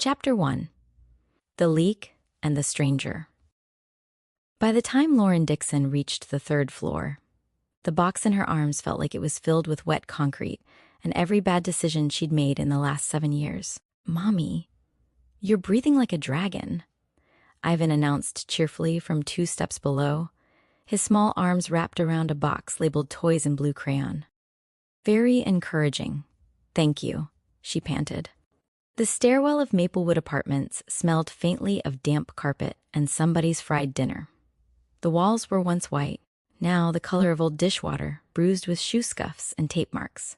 Chapter 1. The Leak and the Stranger. By the time Lauren Dixon reached the third floor, the box in her arms felt like it was filled with wet concrete and every bad decision she'd made in the last 7 years. "Mommy, you're breathing like a dragon," Ivan announced cheerfully from 2 steps below, his small arms wrapped around a box labeled toys in blue crayon. "Very encouraging. Thank you," she panted. The stairwell of Maplewood Apartments smelled faintly of damp carpet and somebody's fried dinner. The walls were once white, now the color of old dishwater, bruised with shoe scuffs and tape marks.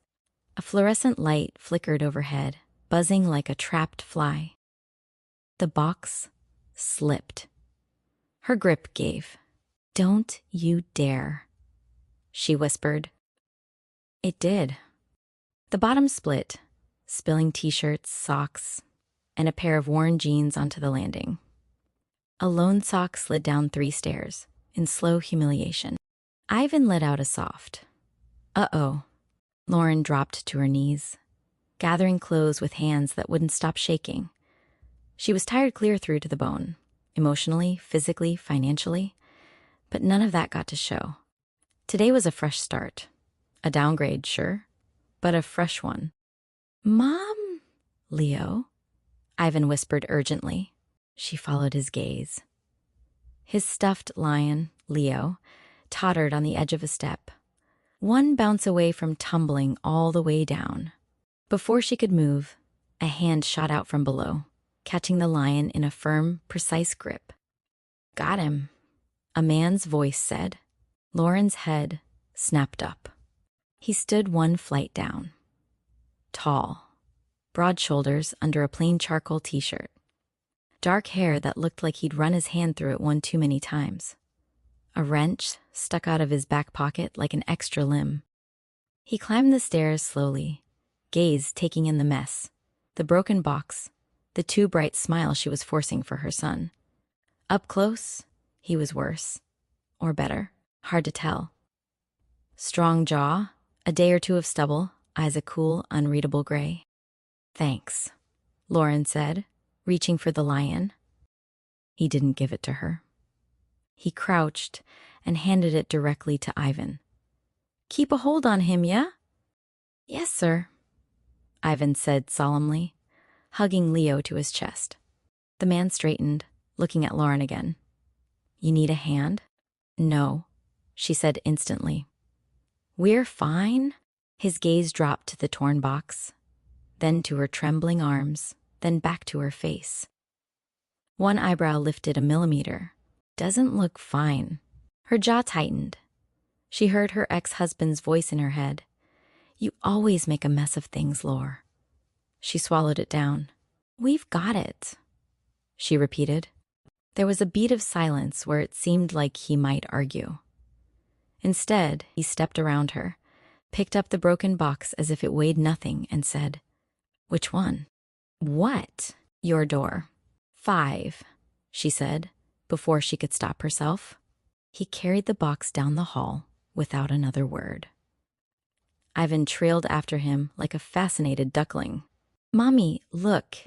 A fluorescent light flickered overhead, buzzing like a trapped fly. The box slipped. Her grip gave. "Don't you dare," she whispered. It did. The bottom split, spilling t-shirts, socks, and a pair of worn jeans onto the landing. A lone sock slid down 3 stairs, in slow humiliation. Ivan let out a soft, "Uh-oh." Lauren dropped to her knees, gathering clothes with hands that wouldn't stop shaking. She was tired clear through to the bone, emotionally, physically, financially, but none of that got to show. Today was a fresh start. A downgrade, sure, but a fresh one. "Mom, Leo," Ivan whispered urgently. She followed his gaze. His stuffed lion, Leo, tottered on the edge of a step, one bounce away from tumbling all the way down. Before she could move, a hand shot out from below, catching the lion in a firm, precise grip. "Got him," a man's voice said. Lauren's head snapped up. He stood 1 flight down. Tall, broad shoulders under a plain charcoal t-shirt. Dark hair that looked like he'd run his hand through it one too many times. A wrench stuck out of his back pocket like an extra limb. He climbed the stairs slowly, gaze taking in the mess, the broken box, the too bright smile she was forcing for her son. Up close, he was worse. Or better, hard to tell. Strong jaw, a day or two of stubble, eyes a cool, unreadable gray. "Thanks," Lauren said, reaching for the lion. He didn't give it to her. He crouched and handed it directly to Ivan. "Keep a hold on him, yeah?" "Yes, sir," Ivan said solemnly, hugging Leo to his chest. The man straightened, looking at Lauren again. "You need a hand?" "No," she said instantly. "We're fine." His gaze dropped to the torn box, then to her trembling arms, then back to her face. One eyebrow lifted a millimeter. "Doesn't look fine." Her jaw tightened. She heard her ex-husband's voice in her head. "You always make a mess of things, Laure." She swallowed it down. "We've got it," she repeated. There was a beat of silence where it seemed like he might argue. Instead, he stepped around her, picked up the broken box as if it weighed nothing, and said, "Which one?" "What?" "Your door. 5, she said, before she could stop herself. He carried the box down the hall without another word. Ivan trailed after him like a fascinated duckling. "Mommy, look.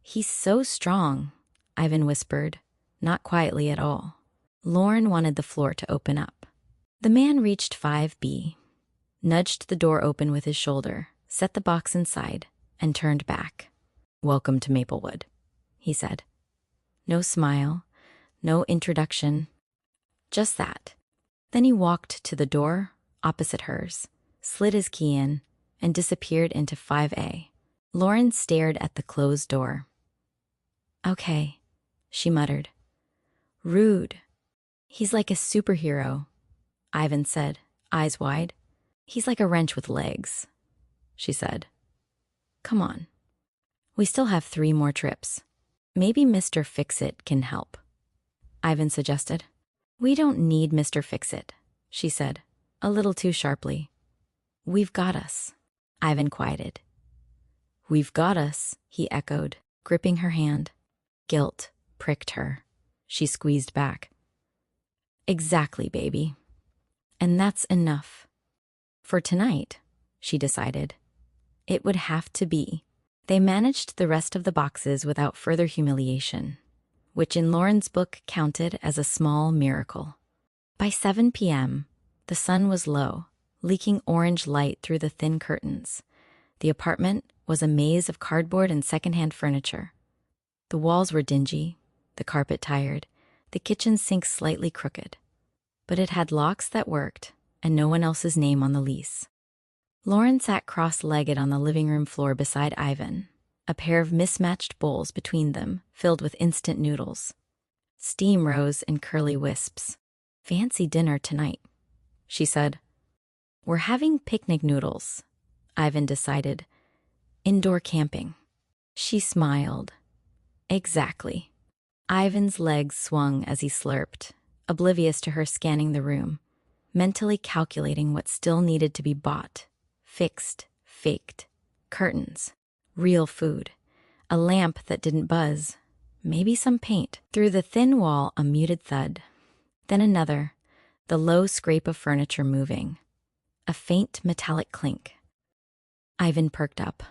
He's so strong," Ivan whispered, not quietly at all. Lauren wanted the floor to open up. The man reached 5B, nudged the door open with his shoulder, set the box inside, and turned back. "Welcome to Maplewood," he said. No smile, no introduction, just that. Then he walked to the door opposite hers, slid his key in, and disappeared into 5A. Lauren stared at the closed door. "Okay," she muttered. "Rude. He's like a superhero," Ivan said, eyes wide. "He's like a wrench with legs," she said. "Come on. We still have 3 more trips. Maybe Mr. Fix-It can help," Ivan suggested. "We don't need Mr. Fix-It," she said, a little too sharply. "We've got us," Ivan quieted. "We've got us," he echoed, gripping her hand. Guilt pricked her. She squeezed back. "Exactly, baby. And that's enough. For tonight," she decided. "It would have to be." They managed the rest of the boxes without further humiliation, which in Lauren's book counted as a small miracle. By 7 p.m., the sun was low, leaking orange light through the thin curtains. The apartment was a maze of cardboard and secondhand furniture. The walls were dingy, the carpet tired, the kitchen sink slightly crooked. But it had locks that worked, and no one else's name on the lease. Lauren sat cross-legged on the living room floor beside Ivan, a pair of mismatched bowls between them filled with instant noodles. Steam rose in curly wisps. "Fancy dinner tonight," she said. "We're having picnic noodles," Ivan decided. "Indoor camping." She smiled. "Exactly." Ivan's legs swung as he slurped, oblivious to her scanning the room, mentally calculating what still needed to be bought, fixed, faked, curtains, real food, a lamp that didn't buzz, maybe some paint. Through the thin wall, a muted thud. Then another, the low scrape of furniture moving. A faint metallic clink. Ivan perked up.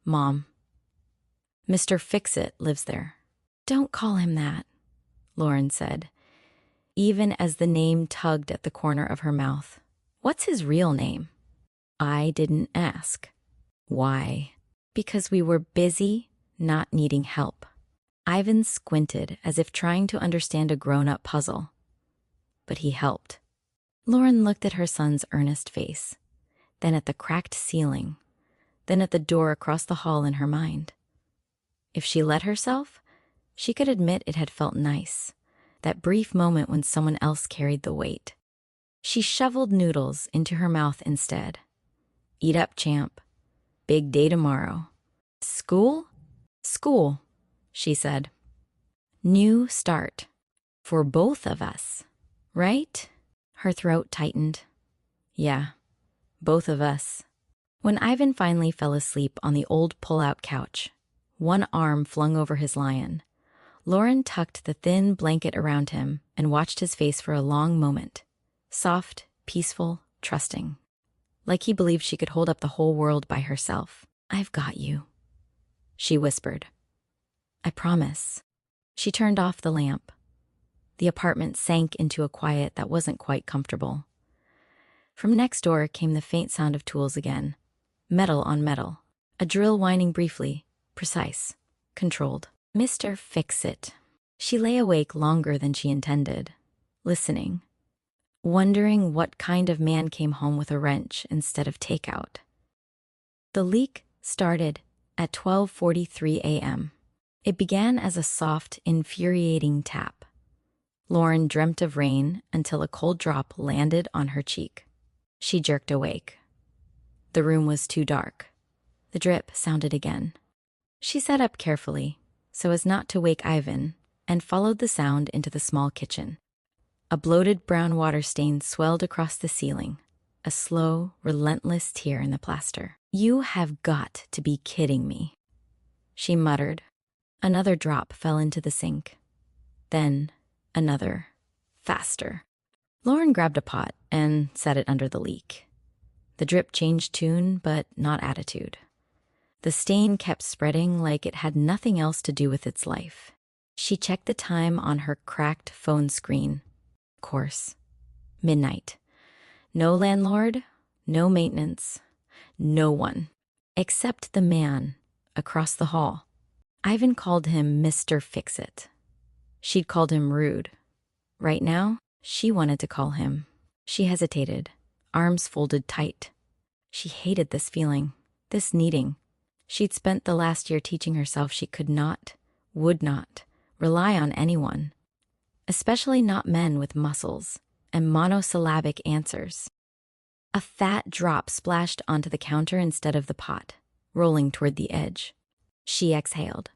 "Mom." "Mr. Fix-It lives there." "Don't call him that," Lauren said, even as the name tugged at the corner of her mouth. "What's his real name?" "I didn't ask." "Why?" "Because we were busy, not needing help." Ivan squinted as if trying to understand a grown-up puzzle. But he helped. Lauren looked at her son's earnest face, then at the cracked ceiling, then at the door across the hall in her mind. If she let herself, she could admit it had felt nice, that brief moment when someone else carried the weight. She shoveled noodles into her mouth instead. "Eat up, champ. Big day tomorrow." "School?" "School," she said. "New start. For both of us, right?" Her throat tightened. "Yeah, both of us." When Ivan finally fell asleep on the old pull-out couch, one arm flung over his lion, Lauren tucked the thin blanket around him and watched his face for a long moment. Soft, peaceful, trusting. Like he believed she could hold up the whole world by herself. "I've got you," she whispered. "I promise." She turned off the lamp. The apartment sank into a quiet that wasn't quite comfortable. From next door came the faint sound of tools again. Metal on metal. A drill whining briefly, precise, controlled. "Mr. Fix-It." She lay awake longer than she intended, listening, wondering what kind of man came home with a wrench instead of takeout. The leak started at 12:43 a.m. It began as a soft, infuriating tap. Lauren dreamt of rain until a cold drop landed on her cheek. She jerked awake. The room was too dark. The drip sounded again. She sat up carefully, so as not to wake Ivan, and followed the sound into the small kitchen. A bloated brown water stain swelled across the ceiling, a slow, relentless tear in the plaster. "You have got to be kidding me," she muttered. Another drop fell into the sink. Then another, faster. Lauren grabbed a pot and set it under the leak. The drip changed tune, but not attitude. The stain kept spreading like it had nothing else to do with its life. She checked the time on her cracked phone screen. Of course. Midnight. No landlord, no maintenance, no one, except the man across the hall. Ivan called him Mr. Fix-It. She'd called him rude. Right now, she wanted to call him. She hesitated, arms folded tight. She hated this feeling, this needing. She'd spent the last year teaching herself she could not, would not, rely on anyone, especially not men with muscles and monosyllabic answers. A fat drop splashed onto the counter instead of the pot, rolling toward the edge. She exhaled.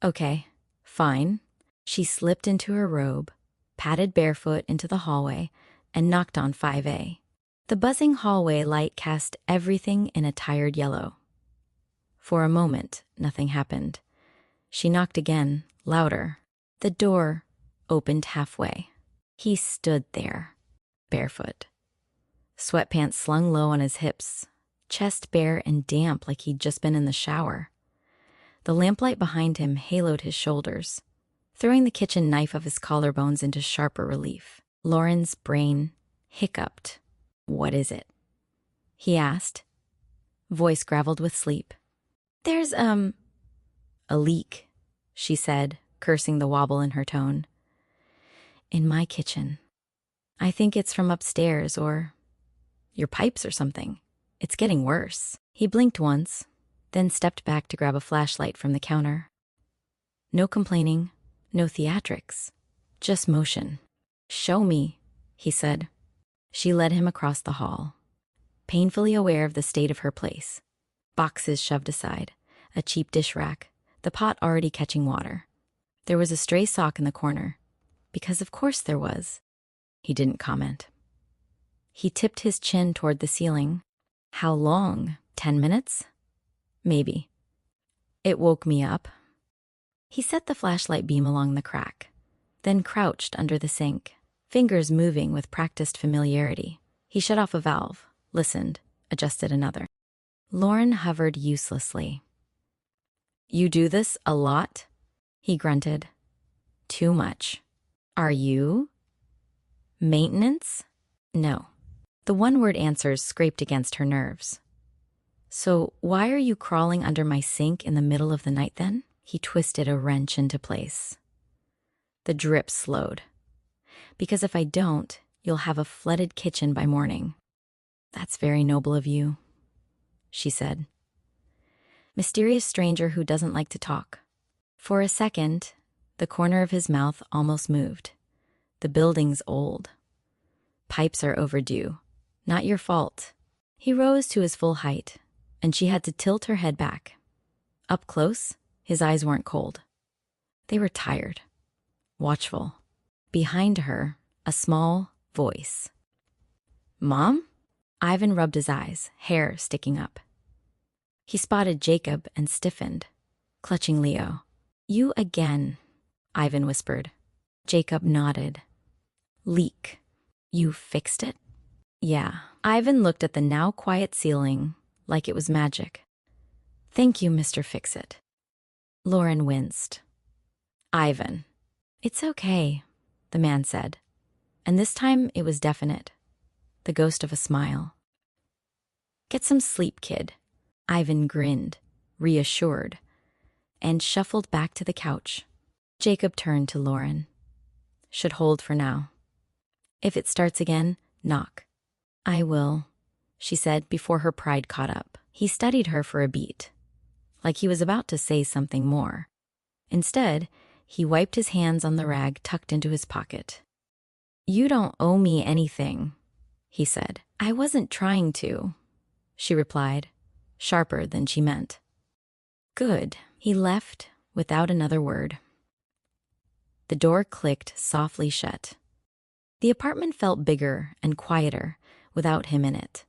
"Okay, fine." She slipped into her robe, padded barefoot into the hallway, and knocked on 5A. The buzzing hallway light cast everything in a tired yellow. For a moment, nothing happened. She knocked again, louder. The door opened halfway. He stood there, barefoot. Sweatpants slung low on his hips, chest bare and damp like he'd just been in the shower. The lamplight behind him haloed his shoulders, throwing the kitchen knife of his collarbones into sharper relief. Lauren's brain hiccuped. "What is it?" he asked, voice graveled with sleep. "There's, a leak," she said, cursing the wobble in her tone. "In my kitchen. I think it's from upstairs or your pipes or something. It's getting worse." He blinked once, then stepped back to grab a flashlight from the counter. No complaining, no theatrics, just motion. "Show me," he said. She led him across the hall, painfully aware of the state of her place. Boxes shoved aside, a cheap dish rack, the pot already catching water. There was a stray sock in the corner, because of course there was. He didn't comment. He tipped his chin toward the ceiling. How long? 10 minutes? Maybe. It woke me up. He set the flashlight beam along the crack, then crouched under the sink, fingers moving with practiced familiarity. He shut off a valve, listened, adjusted another. Lauren hovered uselessly. "You do this a lot?" he grunted. "Too much." "Are you?" "Maintenance?" "No." The one-word answers scraped against her nerves. "So why are you crawling under my sink in the middle of the night then?" He twisted a wrench into place. The drip slowed. "Because if I don't, you'll have a flooded kitchen by morning." "That's very noble of you," she said. Mysterious stranger who doesn't like to talk. For a second, the corner of his mouth almost moved. "The building's old. Pipes are overdue. Not your fault." He rose to his full height, and she had to tilt her head back. Up close, his eyes weren't cold. They were tired, watchful. Behind her, a small voice. "Mom?" Ivan rubbed his eyes, hair sticking up. He spotted Jacob and stiffened, clutching Leo. "You again," Ivan whispered. Jacob nodded. "Leak. You fixed it?" "Yeah." Ivan looked at the now quiet ceiling like it was magic. "Thank you, Mr. Fix-It." Lauren winced. "Ivan." "It's okay," the man said. And this time it was definite, the ghost of a smile. "Get some sleep, kid." Ivan grinned, reassured, and shuffled back to the couch. Jacob turned to Lauren. "Should hold for now. If it starts again, knock." "I will," she said before her pride caught up. He studied her for a beat, like he was about to say something more. Instead, he wiped his hands on the rag tucked into his pocket. "You don't owe me anything," he said. "I wasn't trying to," she replied, sharper than she meant. "Good." He left without another word. The door clicked softly shut. The apartment felt bigger and quieter without him in it,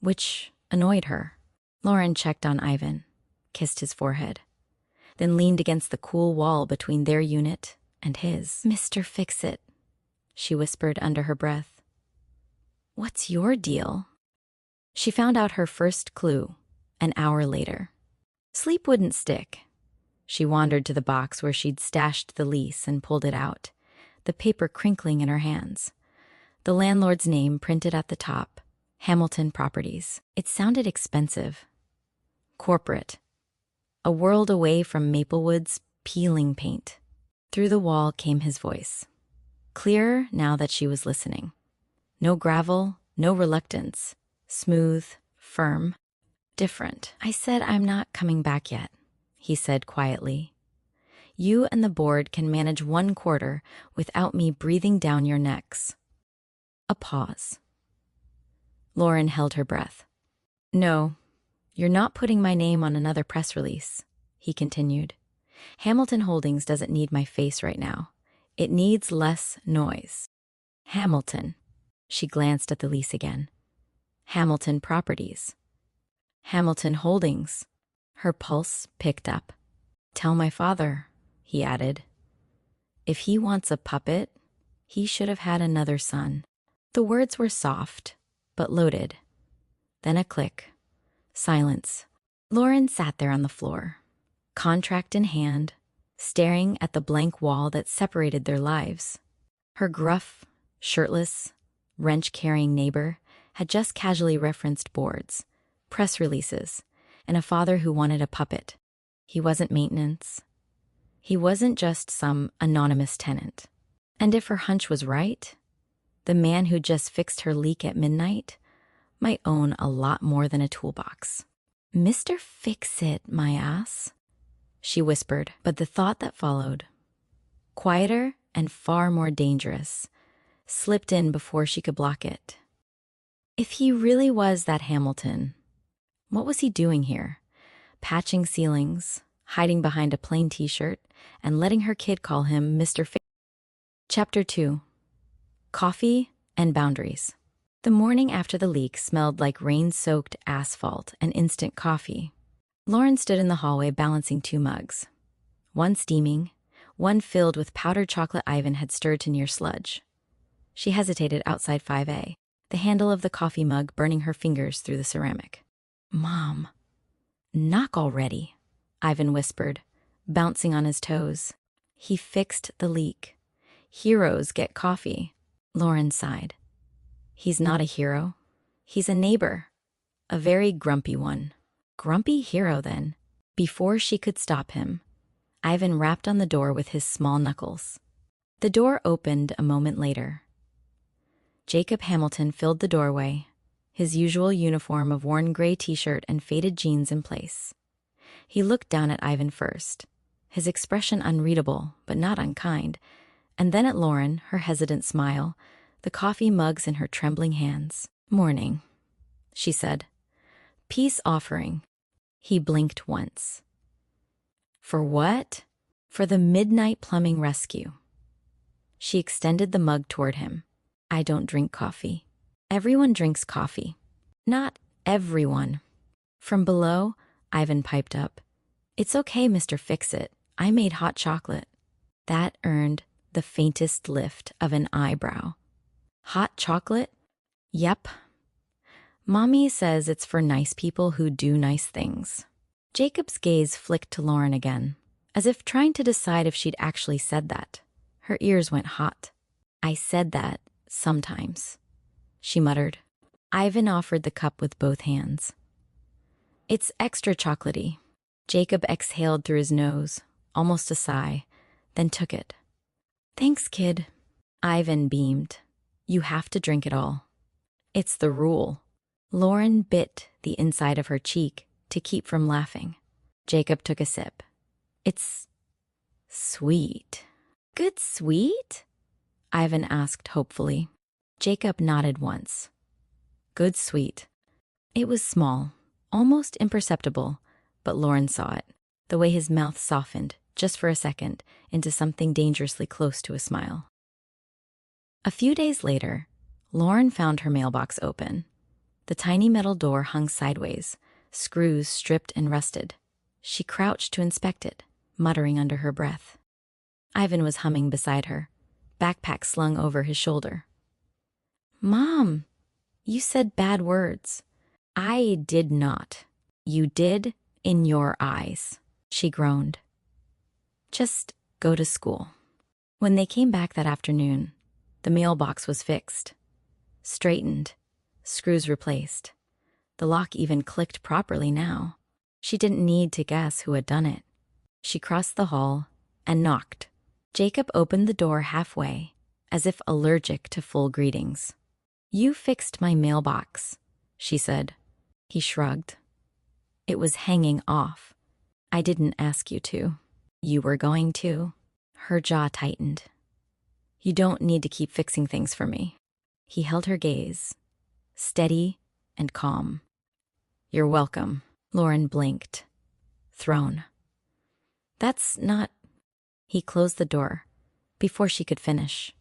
which annoyed her. Lauren checked on Ivan, kissed his forehead, then leaned against the cool wall between their unit and his. "Mr. Fix-It," she whispered under her breath. "What's your deal?" She found out her first clue an hour later. Sleep wouldn't stick. She wandered to the box where she'd stashed the lease and pulled it out, the paper crinkling in her hands. The landlord's name printed at the top, Hamilton Properties. It sounded expensive. Corporate. A world away from Maplewood's peeling paint. Through the wall came his voice. Clearer now that she was listening. No gravel, no reluctance. Smooth, firm, different. "I said I'm not coming back yet," he said quietly. "You and the board can manage 1/4 without me breathing down your necks." A pause. Lauren held her breath. "No, you're not putting my name on another press release," he continued. "Hamilton Holdings doesn't need my face right now. It needs less noise." Hamilton. She glanced at the lease again. Hamilton Properties. Hamilton Holdings. Her pulse picked up. "Tell my father," he added. "If he wants a puppet, he should have had another son." The words were soft, but loaded. Then a click. Silence. Lauren sat there on the floor, contract in hand, staring at the blank wall that separated their lives. Her gruff, shirtless, wrench-carrying neighbor had just casually referenced boards, press releases, and a father who wanted a puppet. He wasn't maintenance. He wasn't just some anonymous tenant. And if her hunch was right, the man who just fixed her leak at midnight might own a lot more than a toolbox. "Mr. Fix-It, my ass," she whispered, but the thought that followed, quieter and far more dangerous, slipped in before she could block it. If he really was that Hamilton, what was he doing here? Patching ceilings, hiding behind a plain t-shirt, and letting her kid call him Mr. Fix. Chapter 2. Coffee and Boundaries. The morning after the leak smelled like rain-soaked asphalt and instant coffee. Lauren stood in the hallway balancing 2 mugs. One steaming, one filled with powdered chocolate Ivan had stirred to near sludge. She hesitated outside 5A, the handle of the coffee mug burning her fingers through the ceramic. "Mom, knock already," Ivan whispered, bouncing on his toes. He fixed the leak. Heroes get coffee. Lauren sighed. He's not a hero. He's a neighbor. A very grumpy one. Grumpy hero, then. Before she could stop him, Ivan rapped on the door with his small knuckles. The door opened a moment later. Jacob Hamilton filled the doorway, his usual uniform of worn gray t-shirt and faded jeans in place. He looked down at Ivan first, his expression unreadable but not unkind, and then at Lauren, her hesitant smile, the coffee mugs in her trembling hands. "Morning," she said. "Peace offering." He blinked once. "For what?" "For the midnight plumbing rescue." She extended the mug toward him. "I don't drink coffee." "Everyone drinks coffee." "Not everyone." From below, Ivan piped up. "It's okay, Mr. Fix-It. I made hot chocolate." That earned the faintest lift of an eyebrow. "Hot chocolate?" "Yep. Mommy says it's for nice people who do nice things." Jacob's gaze flicked to Lauren again, as if trying to decide if she'd actually said that. Her ears went hot. "I said that sometimes," she muttered. Ivan offered the cup with both hands. "It's extra chocolatey." Jacob exhaled through his nose, almost a sigh, then took it. "Thanks, kid." Ivan beamed. "You have to drink it all. It's the rule." Lauren bit the inside of her cheek to keep from laughing. Jacob took a sip. "It's sweet." "Good sweet?" Ivan asked hopefully. Jacob nodded once. "Good sweet." It was small, almost imperceptible, but Lauren saw it, the way his mouth softened, just for a second, into something dangerously close to a smile. A few days later, Lauren found her mailbox open. The tiny metal door hung sideways, screws stripped and rusted. She crouched to inspect it, muttering under her breath. Ivan was humming beside her, backpack slung over his shoulder. "Mom, you said bad words." "I did not." "You did in your eyes," she groaned. "Just go to school." When they came back that afternoon, the mailbox was fixed, straightened, screws replaced. The lock even clicked properly now. She didn't need to guess who had done it. She crossed the hall and knocked. Jacob opened the door halfway, as if allergic to full greetings. "You fixed my mailbox," she said. He shrugged. "It was hanging off. I didn't ask you to." "You were going to." Her jaw tightened. "You don't need to keep fixing things for me." He held her gaze, steady and calm. "You're welcome." Lauren blinked, thrown. "That's not..." He closed the door before she could finish.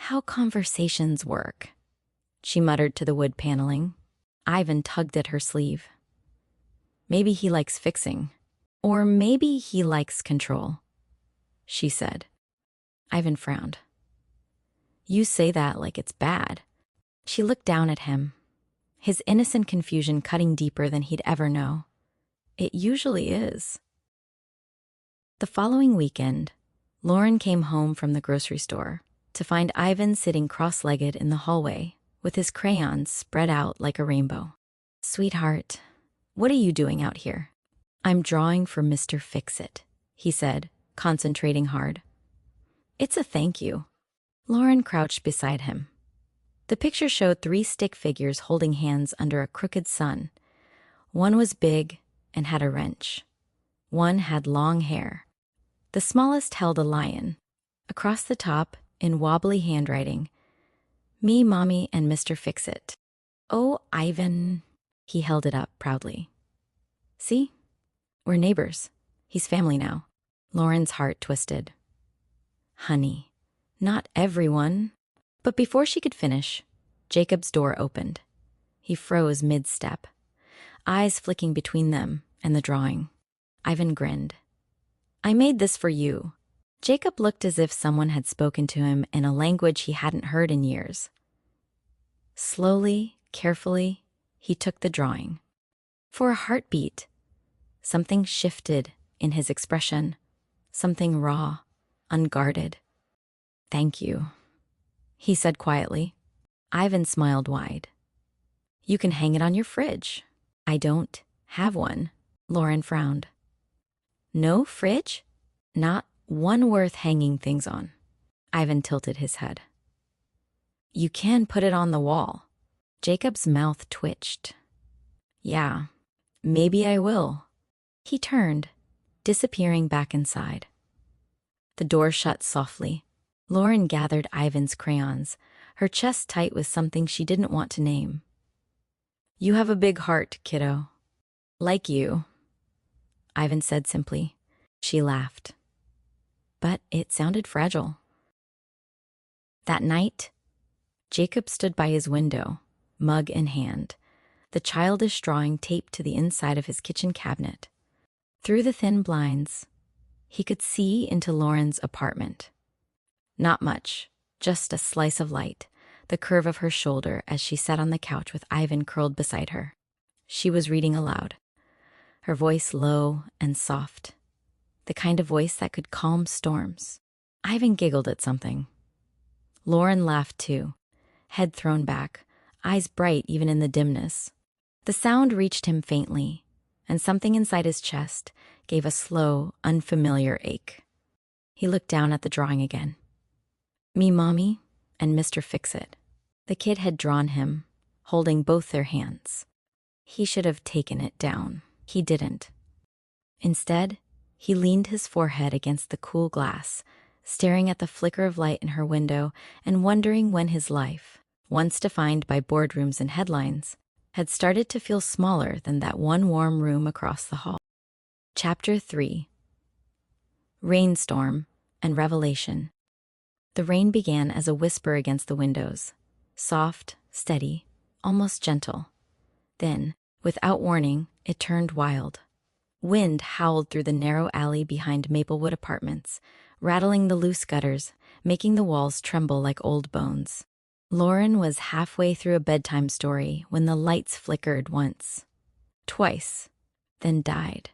"How conversations work," she muttered to the wood paneling. Ivan tugged at her sleeve. "Maybe he likes fixing. Or maybe he likes control," she said. Ivan frowned. "You say that like it's bad." She looked down at him, his innocent confusion cutting deeper than he'd ever know. "It usually is." The following weekend, Lauren came home from the grocery store to find Ivan sitting cross-legged in the hallway with his crayons spread out like a rainbow. "Sweetheart, what are you doing out here?" "I'm drawing for Mr. Fix-It," he said, concentrating hard. "It's a thank you." Lauren crouched beside him. The picture showed 3 stick figures holding hands under a crooked sun. One was big and had a wrench. One had long hair. The smallest held a lion. Across the top, in wobbly handwriting, "Me, Mommy, and Mr. Fix-It." "Oh, Ivan." He held it up proudly. "See? We're neighbors. He's family now." Lauren's heart twisted. "Honey, not everyone." But before she could finish, Jacob's door opened. He froze mid-step, eyes flicking between them and the drawing. Ivan grinned. "I made this for you." Jacob looked as if someone had spoken to him in a language he hadn't heard in years. Slowly, carefully, he took the drawing. For a heartbeat, something shifted in his expression, something raw, unguarded. "Thank you," he said quietly. Ivan smiled wide. "You can hang it on your fridge." "I don't have one." Lauren frowned. "No fridge? Not one worth hanging things on." Ivan tilted his head. "You can put it on the wall." Jacob's mouth twitched. "Yeah, maybe I will." He turned, disappearing back inside. The door shut softly. Lauren gathered Ivan's crayons, her chest tight with something she didn't want to name. "You have a big heart, kiddo." "Like you," Ivan said simply. She laughed. But it sounded fragile. That night, Jacob stood by his window, mug in hand, the childish drawing taped to the inside of his kitchen cabinet. Through the thin blinds, he could see into Lauren's apartment. Not much, just a slice of light, the curve of her shoulder as she sat on the couch with Ivan curled beside her. She was reading aloud, her voice low and soft, the kind of voice that could calm storms. Ivan giggled at something. Lauren laughed too, head thrown back, eyes bright even in the dimness. The sound reached him faintly, and something inside his chest gave a slow, unfamiliar ache. He looked down at the drawing again. "Me, Mommy, and Mr. Fix-It." The kid had drawn him, holding both their hands. He should have taken it down. He didn't. Instead, he leaned his forehead against the cool glass, staring at the flicker of light in her window and wondering when his life, once defined by boardrooms and headlines, had started to feel smaller than that one warm room across the hall. Chapter 3. Rainstorm and Revelation. The rain began as a whisper against the windows, soft, steady, almost gentle. Then, without warning, it turned wild. Wind howled through the narrow alley behind Maplewood Apartments, rattling the loose gutters, making the walls tremble like old bones. Lauren was halfway through a bedtime story when the lights flickered once, twice, then died.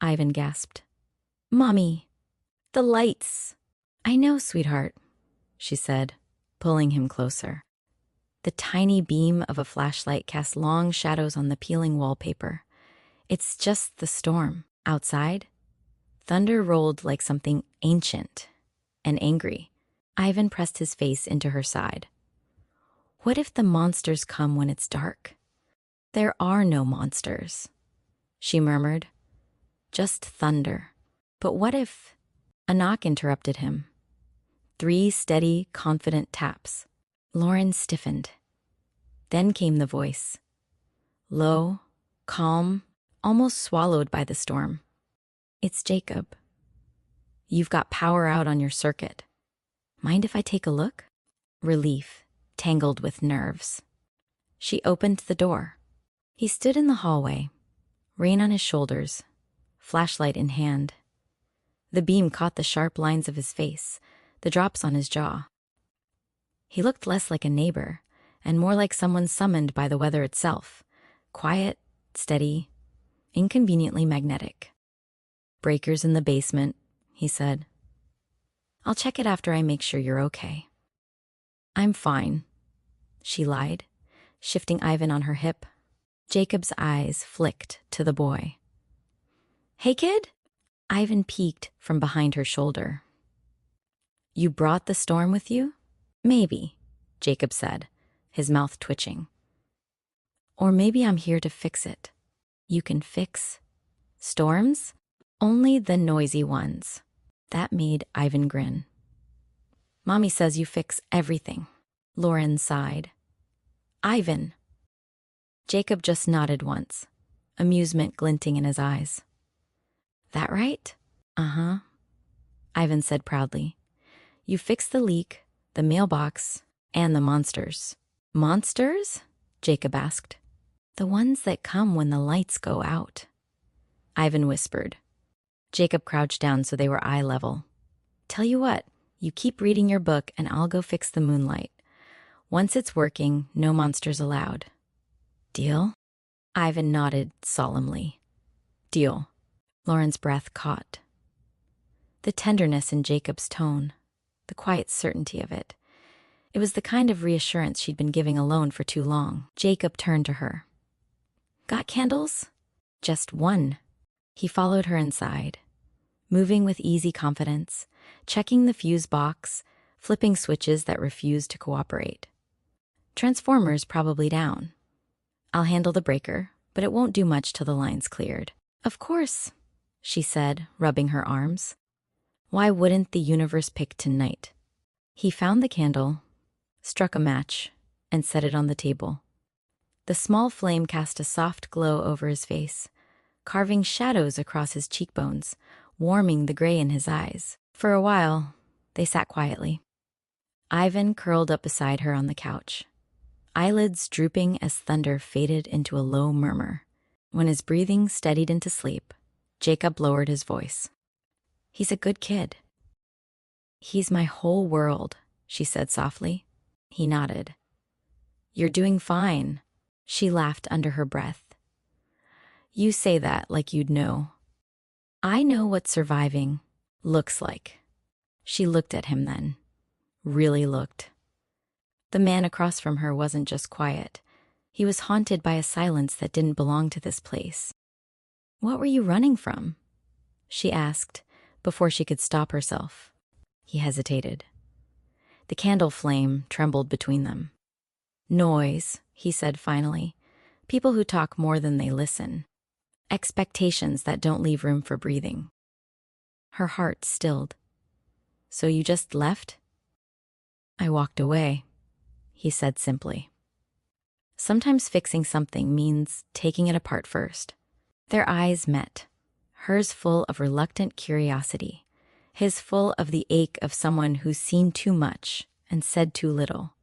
Ivan gasped. "Mommy, the lights!" "I know, sweetheart," she said, pulling him closer. The tiny beam of a flashlight cast long shadows on the peeling wallpaper. "It's just the storm." Outside, thunder rolled like something ancient and angry. Ivan pressed his face into her side. "What if the monsters come when it's dark?" "There are no monsters," she murmured. "Just thunder." "But what if—" A knock interrupted him. 3 steady, confident taps. Lauren stiffened. Then came the voice. Low, calm, almost swallowed by the storm. "It's Jacob. You've got power out on your circuit. Mind if I take a look?" Relief, tangled with nerves. She opened the door. He stood in the hallway, rain on his shoulders, flashlight in hand. The beam caught the sharp lines of his face, the drops on his jaw. He looked less like a neighbor and more like someone summoned by the weather itself, quiet, steady, inconveniently magnetic. Breakers in the basement, he said. I'll check it after I make sure you're okay. I'm fine, she lied, shifting Ivan on her hip. Jacob's eyes flicked to the boy. Hey, kid? Ivan peeked from behind her shoulder. You brought the storm with you? Maybe, Jacob said, his mouth twitching. Or maybe I'm here to fix it. You can fix storms? Only the noisy ones. That made Ivan grin. Mommy says you fix everything, Lauren sighed. Ivan. Jacob just nodded once, amusement glinting in his eyes. That right? Uh-huh, Ivan said proudly. You fixed the leak, the mailbox, and the monsters. Monsters? Jacob asked. The ones that come when the lights go out. Ivan whispered. Jacob crouched down so they were eye level. Tell you what, you keep reading your book and I'll go fix the moonlight. Once it's working, no monsters allowed. Deal? Ivan nodded solemnly. Deal. Lauren's breath caught. The tenderness in Jacob's tone, the quiet certainty of it. It was the kind of reassurance she'd been giving alone for too long. Jacob turned to her. Got candles? Just one. He followed her inside, moving with easy confidence, checking the fuse box, flipping switches that refused to cooperate. Transformer's probably down. I'll handle the breaker, but it won't do much till the line's cleared. Of course, she said, rubbing her arms. Why wouldn't the universe pick tonight? He found the candle, struck a match, and set it on the table. The small flame cast a soft glow over his face, carving shadows across his cheekbones, warming the gray in his eyes. For a while, they sat quietly. Ivan curled up beside her on the couch, eyelids drooping as thunder faded into a low murmur. When his breathing steadied into sleep, Jacob lowered his voice. He's a good kid. He's my whole world, she said softly. He nodded. You're doing fine, she laughed under her breath. You say that like you'd know. I know what surviving looks like. She looked at him then. Really looked. The man across from her wasn't just quiet. He was haunted by a silence that didn't belong to this place. What were you running from? She asked, before she could stop herself. He hesitated. The candle flame trembled between them. Noise, he said finally. People who talk more than they listen. Expectations that don't leave room for breathing. Her heart stilled. So you just left? I walked away, he said simply. Sometimes fixing something means taking it apart first. Their eyes met, hers full of reluctant curiosity, his full of the ache of someone who's seen too much and said too little.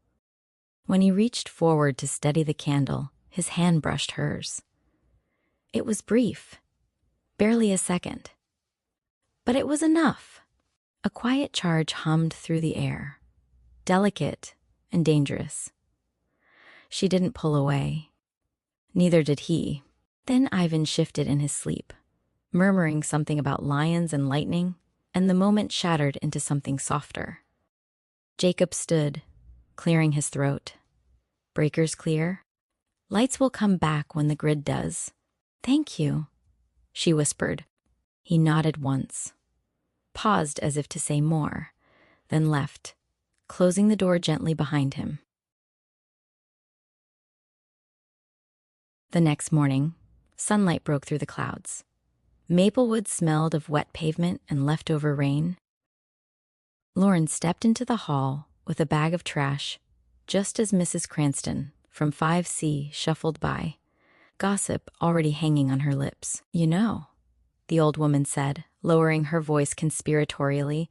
When he reached forward to steady the candle, his hand brushed hers. It was brief, barely a second. But it was enough. A quiet charge hummed through the air, delicate and dangerous. She didn't pull away. Neither did he. Then Ivan shifted in his sleep, murmuring something about lions and lightning, and the moment shattered into something softer. Jacob stood, clearing his throat. Breakers clear. Lights will come back when the grid does. Thank you, she whispered. He nodded once, paused as if to say more, then left, closing the door gently behind him. The next morning, sunlight broke through the clouds. Maplewood smelled of wet pavement and leftover rain. Lauren stepped into the hall with a bag of trash, just as Mrs. Cranston from 5C shuffled by, gossip already hanging on her lips. You know, the old woman said, lowering her voice conspiratorially,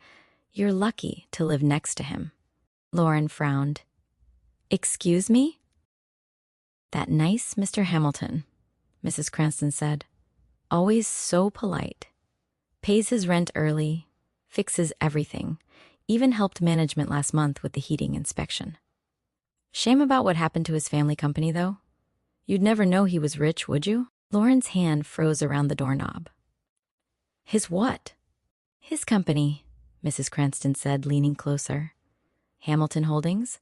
you're lucky to live next to him. Lauren frowned. Excuse me? That nice Mr. Hamilton, Mrs. Cranston said. Always so polite. Pays his rent early, fixes everything, even helped management last month with the heating inspection. Shame about what happened to his family company, though. You'd never know he was rich, would you? Lauren's hand froze around the doorknob. His what? His company, Mrs. Cranston said, leaning closer. Hamilton Holdings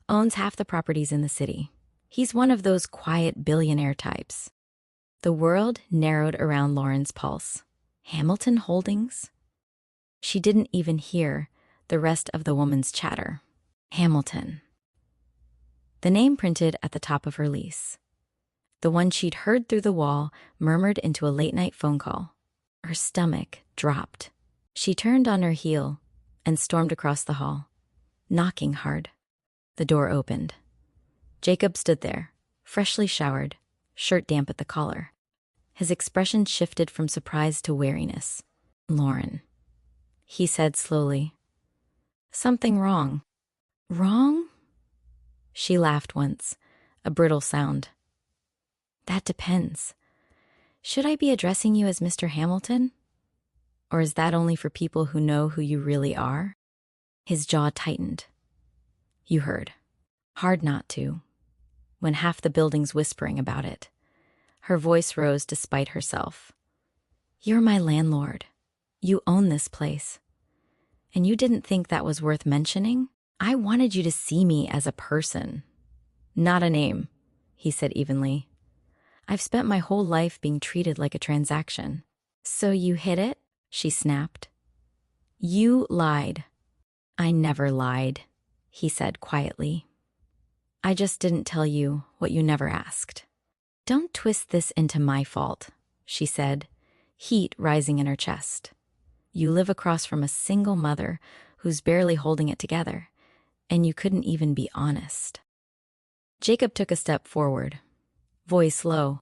owns half the properties in the city. He's one of those quiet billionaire types. The world narrowed around Lauren's pulse. Hamilton Holdings? She didn't even hear the rest of the woman's chatter. Hamilton. The name printed at the top of her lease. The one she'd heard through the wall murmured into a late-night phone call. Her stomach dropped. She turned on her heel and stormed across the hall, knocking hard. The door opened. Jacob stood there, freshly showered, shirt damp at the collar. His expression shifted from surprise to wariness. "Lauren," he said slowly. "Something wrong." "Wrong?" She laughed once, a brittle sound. "That depends. Should I be addressing you as Mr. Hamilton? Or is that only for people who know who you really are?" His jaw tightened. "You heard. Hard not to. When half the building's whispering about it." Her voice rose despite herself. "You're my landlord. You own this place. And you didn't think that was worth mentioning? I wanted you to see me as a person, not a name," he said evenly. "I've spent my whole life being treated like a transaction." "So you hid it?" she snapped. "You lied." "I never lied," he said quietly. "I just didn't tell you what you never asked." "Don't twist this into my fault," she said, heat rising in her chest. "You live across from a single mother who's barely holding it together, and you couldn't even be honest." Jacob took a step forward, voice low.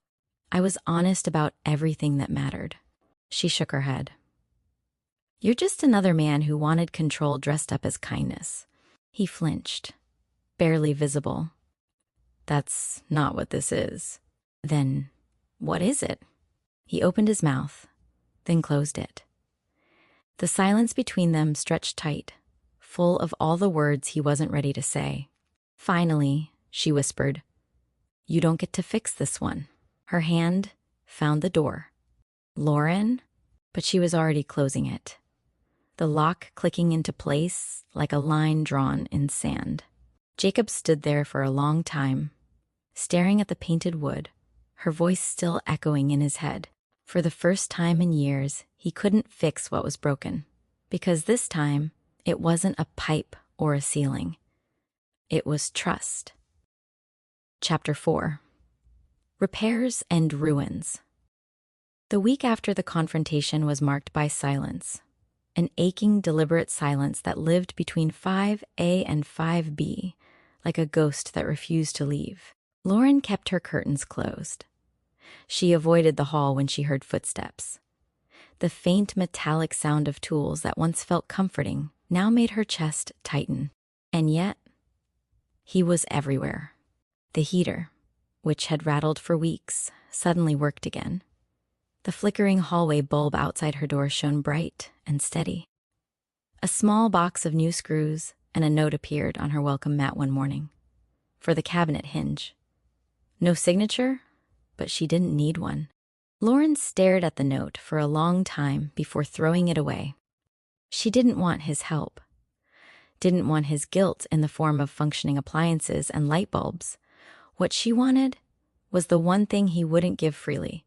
"I was honest about everything that mattered." She shook her head. "You're just another man who wanted control dressed up as kindness." He flinched, barely visible. "That's not what this is." "Then what is it?" He opened his mouth, then closed it. The silence between them stretched tight, full of all the words he wasn't ready to say. Finally, she whispered, "You don't get to fix this one." Her hand found the door. "Lauren?" But she was already closing it, the lock clicking into place like a line drawn in sand. Jacob stood there for a long time, staring at the painted wood, her voice still echoing in his head. For the first time in years, he couldn't fix what was broken, because this time it wasn't a pipe or a ceiling. It was trust. Chapter 4. Repairs and Ruins. The week after the confrontation was marked by silence, an aching, deliberate silence that lived between 5A and 5B, like a ghost that refused to leave. Lauren kept her curtains closed. She avoided the hall when she heard footsteps. The faint metallic sound of tools that once felt comforting now made her chest tighten. And yet, he was everywhere. The heater, which had rattled for weeks, suddenly worked again. The flickering hallway bulb outside her door shone bright and steady. A small box of new screws and a note appeared on her welcome mat one morning. For the cabinet hinge. No signature, but she didn't need one. Lauren stared at the note for a long time before throwing it away. She didn't want his help. Didn't want his guilt in the form of functioning appliances and light bulbs. What she wanted was the one thing he wouldn't give freely.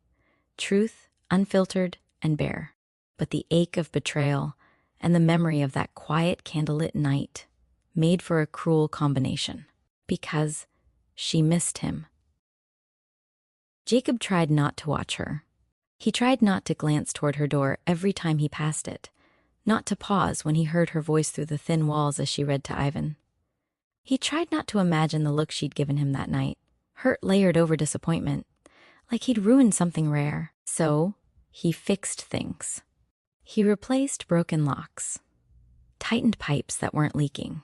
Truth, unfiltered and bare. But the ache of betrayal and the memory of that quiet candlelit night made for a cruel combination. Because she missed him. Jacob tried not to watch her. He tried not to glance toward her door every time he passed it, not to pause when he heard her voice through the thin walls as she read to Ivan. He tried not to imagine the look she'd given him that night, hurt layered over disappointment, like he'd ruined something rare. So, he fixed things. He replaced broken locks, tightened pipes that weren't leaking,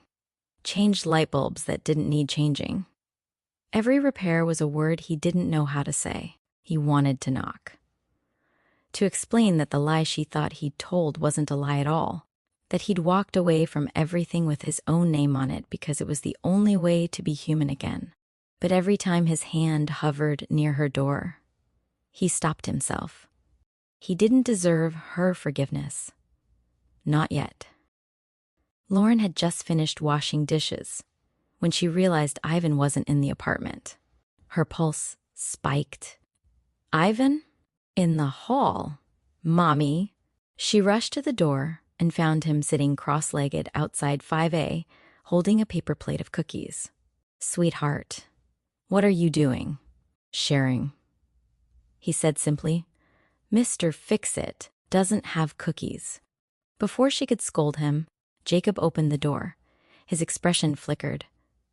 changed light bulbs that didn't need changing. Every repair was a word he didn't know how to say. He wanted to knock. To explain that the lie she thought he'd told wasn't a lie at all, that he'd walked away from everything with his own name on it because it was the only way to be human again. But every time his hand hovered near her door, he stopped himself. He didn't deserve her forgiveness. Not yet. Lauren had just finished washing dishes when she realized Ivan wasn't in the apartment. Her pulse spiked. Ivan? In the hall? Mommy? She rushed to the door and found him sitting cross-legged outside 5A, holding a paper plate of cookies. Sweetheart, what are you doing? Sharing. He said simply. Mr. Fix-It doesn't have cookies. Before she could scold him, Jacob opened the door. His expression flickered.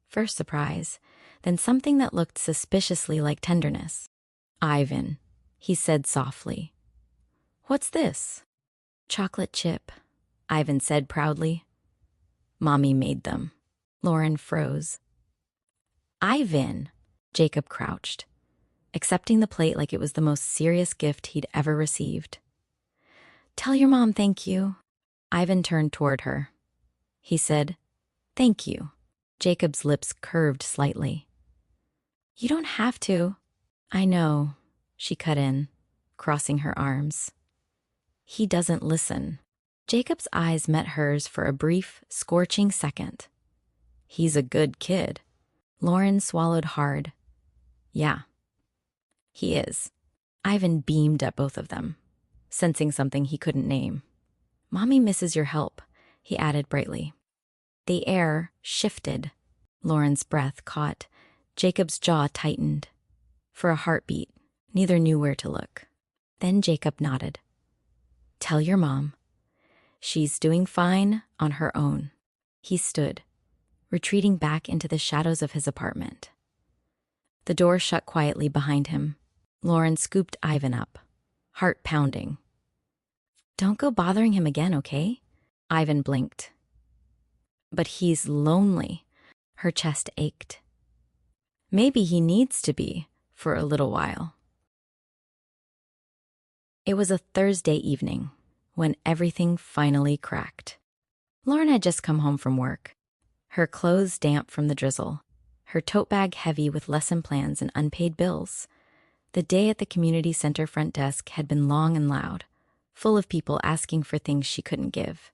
First surprise, then something that looked suspiciously like tenderness. Ivan, he said softly. What's this? Chocolate chip, Ivan said proudly. Mommy made them. Lauren froze. Ivan, Jacob crouched, accepting the plate like it was the most serious gift he'd ever received. Tell your mom thank you. Ivan turned toward her. He said, Thank you. Jacob's lips curved slightly. You don't have to. I know, she cut in, crossing her arms. He doesn't listen. Jacob's eyes met hers for a brief, scorching second. He's a good kid. Lauren swallowed hard. Yeah, he is. Ivan beamed at both of them, sensing something he couldn't name. Mommy misses your help, he added brightly. The air shifted. Lauren's breath caught. Jacob's jaw tightened. For a heartbeat, neither knew where to look. Then Jacob nodded. Tell your mom. She's doing fine on her own. He stood, retreating back into the shadows of his apartment. The door shut quietly behind him. Lauren scooped Ivan up, heart pounding. Don't go bothering him again, okay? Ivan blinked. But he's lonely. Her chest ached. Maybe he needs to be for a little while. It was a Thursday evening when everything finally cracked. Lauren had just come home from work, her clothes damp from the drizzle, her tote bag heavy with lesson plans and unpaid bills. The day at the community center front desk had been long and loud, full of people asking for things she couldn't give.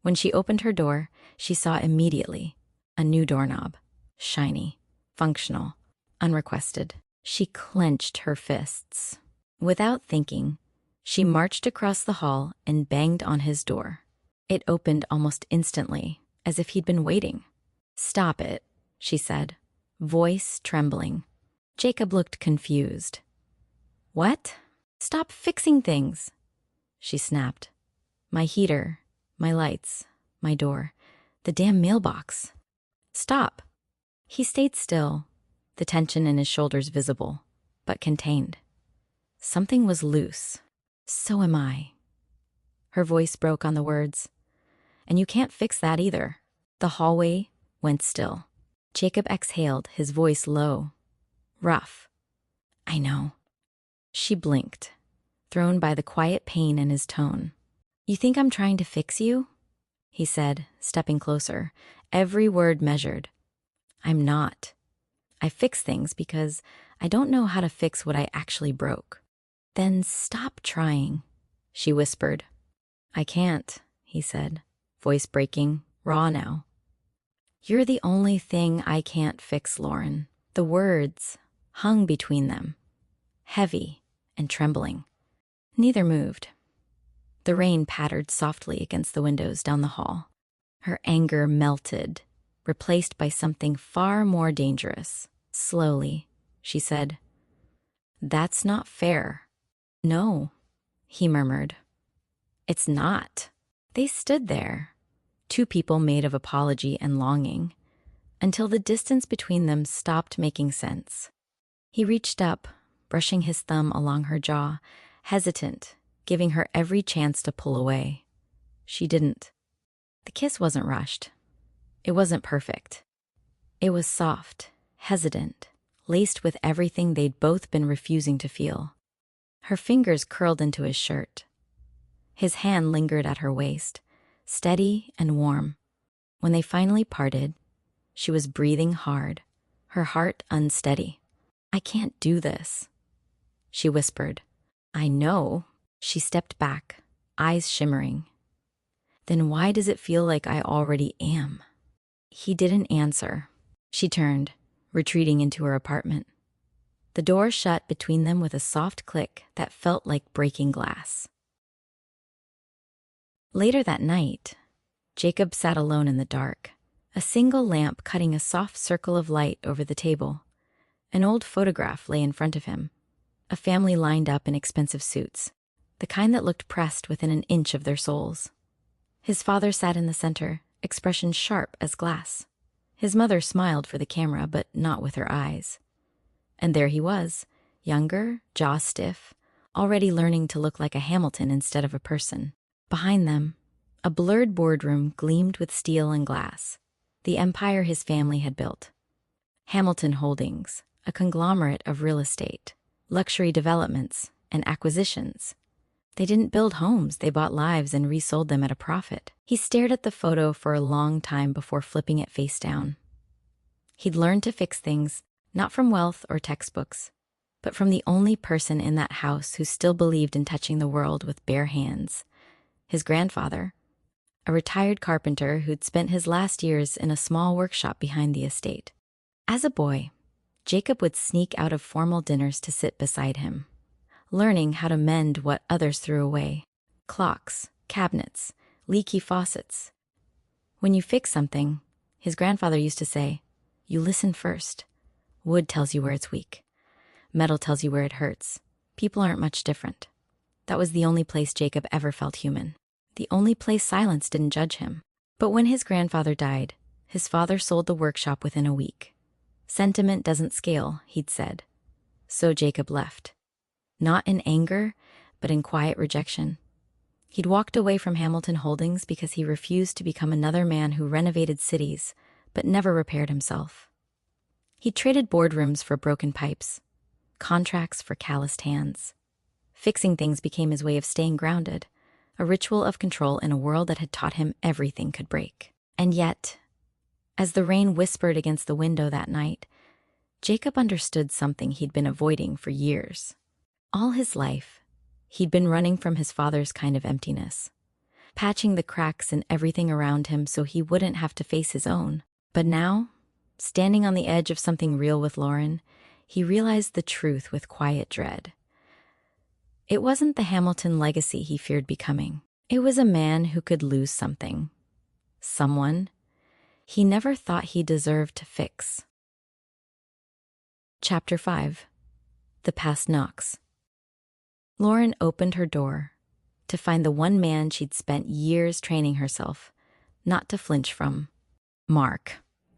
When she opened her door, she saw immediately a new doorknob, shiny, functional, unrequested. She clenched her fists. Without thinking, she marched across the hall and banged on his door. It opened almost instantly, as if he'd been waiting. Stop it, she said, voice trembling. Jacob looked confused. What? Stop fixing things, she snapped. My heater, my lights, my door, the damn mailbox. Stop. He stayed still, the tension in his shoulders visible, but contained. Something was loose. So am I. Her voice broke on the words. And you can't fix that either. The hallway went still. Jacob exhaled, his voice low, rough. I know. She blinked, thrown by the quiet pain in his tone. You think I'm trying to fix you? He said, stepping closer, every word measured. I'm not. I fix things because I don't know how to fix what I actually broke. Then stop trying, she whispered. I can't, he said, voice breaking, raw now. You're the only thing I can't fix, Lauren. The words hung between them, heavy and trembling. Neither moved. The rain pattered softly against the windows down the hall. Her anger melted, replaced by something far more dangerous. Slowly, she said, That's not fair. No, he murmured. It's not. They stood there, two people made of apology and longing, until the distance between them stopped making sense. He reached up, brushing his thumb along her jaw, hesitant, giving her every chance to pull away. She didn't. The kiss wasn't rushed. It wasn't perfect. It was soft, hesitant, laced with everything they'd both been refusing to feel. Her fingers curled into his shirt. His hand lingered at her waist, steady and warm. When they finally parted, she was breathing hard, her heart unsteady. I can't do this, she whispered. I know. She stepped back, eyes shimmering. Then why does it feel like I already am? He didn't answer. She turned, retreating into her apartment. The door shut between them with a soft click that felt like breaking glass. Later that night, Jacob sat alone in the dark, a single lamp cutting a soft circle of light over the table. An old photograph lay in front of him, a family lined up in expensive suits, the kind that looked pressed within an inch of their souls. His father sat in the center, expression sharp as glass. His mother smiled for the camera, but not with her eyes. And there he was, younger, jaw stiff, already learning to look like a Hamilton instead of a person. Behind them, a blurred boardroom gleamed with steel and glass, the empire his family had built. Hamilton Holdings, a conglomerate of real estate, luxury developments, and acquisitions. They didn't build homes, they bought lives and resold them at a profit. He stared at the photo for a long time before flipping it face down. He'd learned to fix things, not from wealth or textbooks, but from the only person in that house who still believed in touching the world with bare hands. His grandfather, a retired carpenter who'd spent his last years in a small workshop behind the estate. As a boy, Jacob would sneak out of formal dinners to sit beside him, learning how to mend what others threw away: clocks, cabinets, leaky faucets. When you fix something, his grandfather used to say, you listen first. Wood tells you where it's weak. Metal tells you where it hurts. People aren't much different. That was the only place Jacob ever felt human. The only place silence didn't judge him. But when his grandfather died, his father sold the workshop within a week. Sentiment doesn't scale, he'd said. So Jacob left. Not in anger, but in quiet rejection. He'd walked away from Hamilton Holdings because he refused to become another man who renovated cities, but never repaired himself. He traded boardrooms for broken pipes, contracts for calloused hands. Fixing things became his way of staying grounded, a ritual of control in a world that had taught him everything could break. And yet, as the rain whispered against the window that night, Jacob understood something he'd been avoiding for years. All his life, he'd been running from his father's kind of emptiness, patching the cracks in everything around him so he wouldn't have to face his own. But now, standing on the edge of something real with Lauren, he realized the truth with quiet dread. It wasn't the Hamilton legacy he feared becoming. It was a man who could lose something. Someone he never thought he deserved to fix. Chapter 5. The Past Knocks. Lauren opened her door to find the one man she'd spent years training herself not to flinch from. Mark,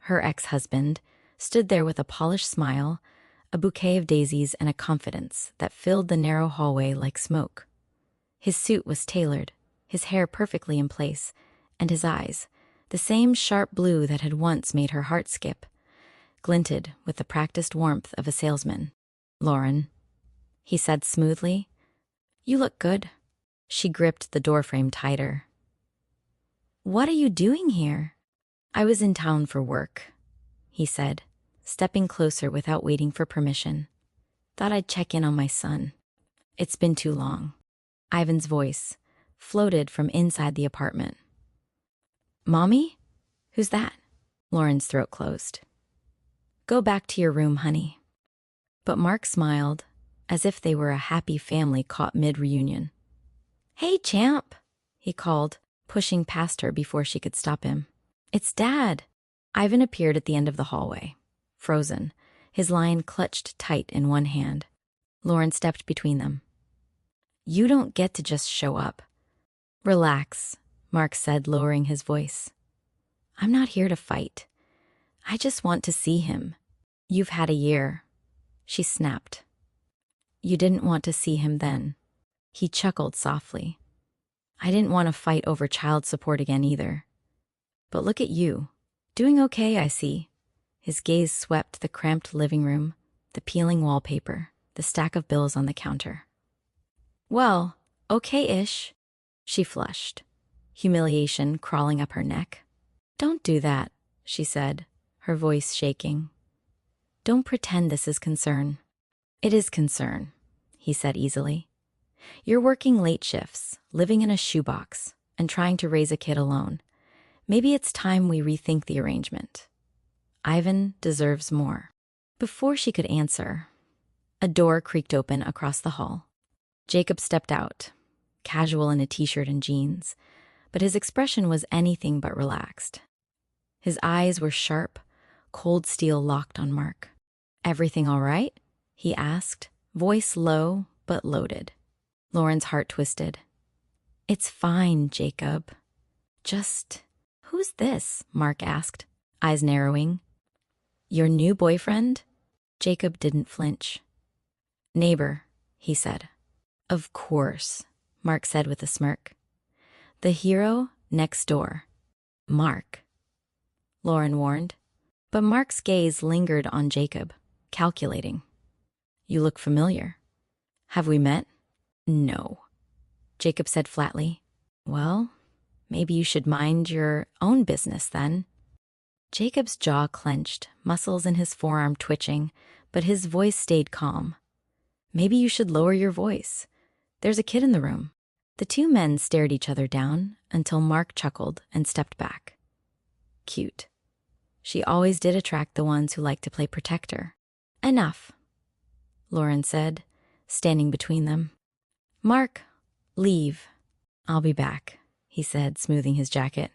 her ex-husband, stood there with a polished smile, a bouquet of daisies, and a confidence that filled the narrow hallway like smoke. His suit was tailored, his hair perfectly in place, and his eyes, the same sharp blue that had once made her heart skip, glinted with the practiced warmth of a salesman. "Lauren," he said smoothly, "you look good." She gripped the doorframe tighter. "What are you doing here?" "I was in town for work," he said, stepping closer without waiting for permission. "Thought I'd check in on my son. It's been too long." Ivan's voice floated from inside the apartment. "Mommy? Who's that?" Lauren's throat closed. "Go back to your room, honey." But Mark smiled, as if they were a happy family caught mid-reunion. "Hey, champ," he called, pushing past her before she could stop him. "It's Dad." Ivan appeared at the end of the hallway, frozen, his line clutched tight in one hand. Lauren stepped between them. "You don't get to just show up." "Relax," Mark said, lowering his voice. "I'm not here to fight. I just want to see him." "You've had a year," she snapped. "You didn't want to see him then." He chuckled softly. "I didn't want to fight over child support again either. But look at you. Doing okay, I see." His gaze swept the cramped living room, the peeling wallpaper, the stack of bills on the counter. "Well, okay-ish." She flushed, humiliation crawling up her neck. "Don't do that," she said, her voice shaking. "Don't pretend this is concern." "It is concern," he said easily. "You're working late shifts, living in a shoebox, and trying to raise a kid alone. Maybe it's time we rethink the arrangement. Ivan deserves more. Before she could answer, a door creaked open across the hall. Jacob stepped out, casual in a t-shirt and jeans, but his expression was anything but relaxed. His eyes were sharp, cold steel locked on Mark. "Everything all right?" he asked, voice low but loaded. Lauren's heart twisted. "It's fine, Jacob. Just, who's this?" Mark asked, eyes narrowing. "Your new boyfriend?" Jacob didn't flinch. "Neighbor," he said. "Of course," Mark said with a smirk. "The hero next door." "Mark," Lauren warned, but Mark's gaze lingered on Jacob, calculating. "You look familiar. Have we met?" "No," Jacob said flatly. "Well, maybe you should mind your own business then." Jacob's jaw clenched, muscles in his forearm twitching, but his voice stayed calm. "Maybe you should lower your voice. There's a kid in the room." The two men stared each other down until Mark chuckled and stepped back. Cute. She always did attract the ones who liked to play protector. "Enough," Lauren said, standing between them. "Mark, leave. I'll be back," he said, smoothing his jacket.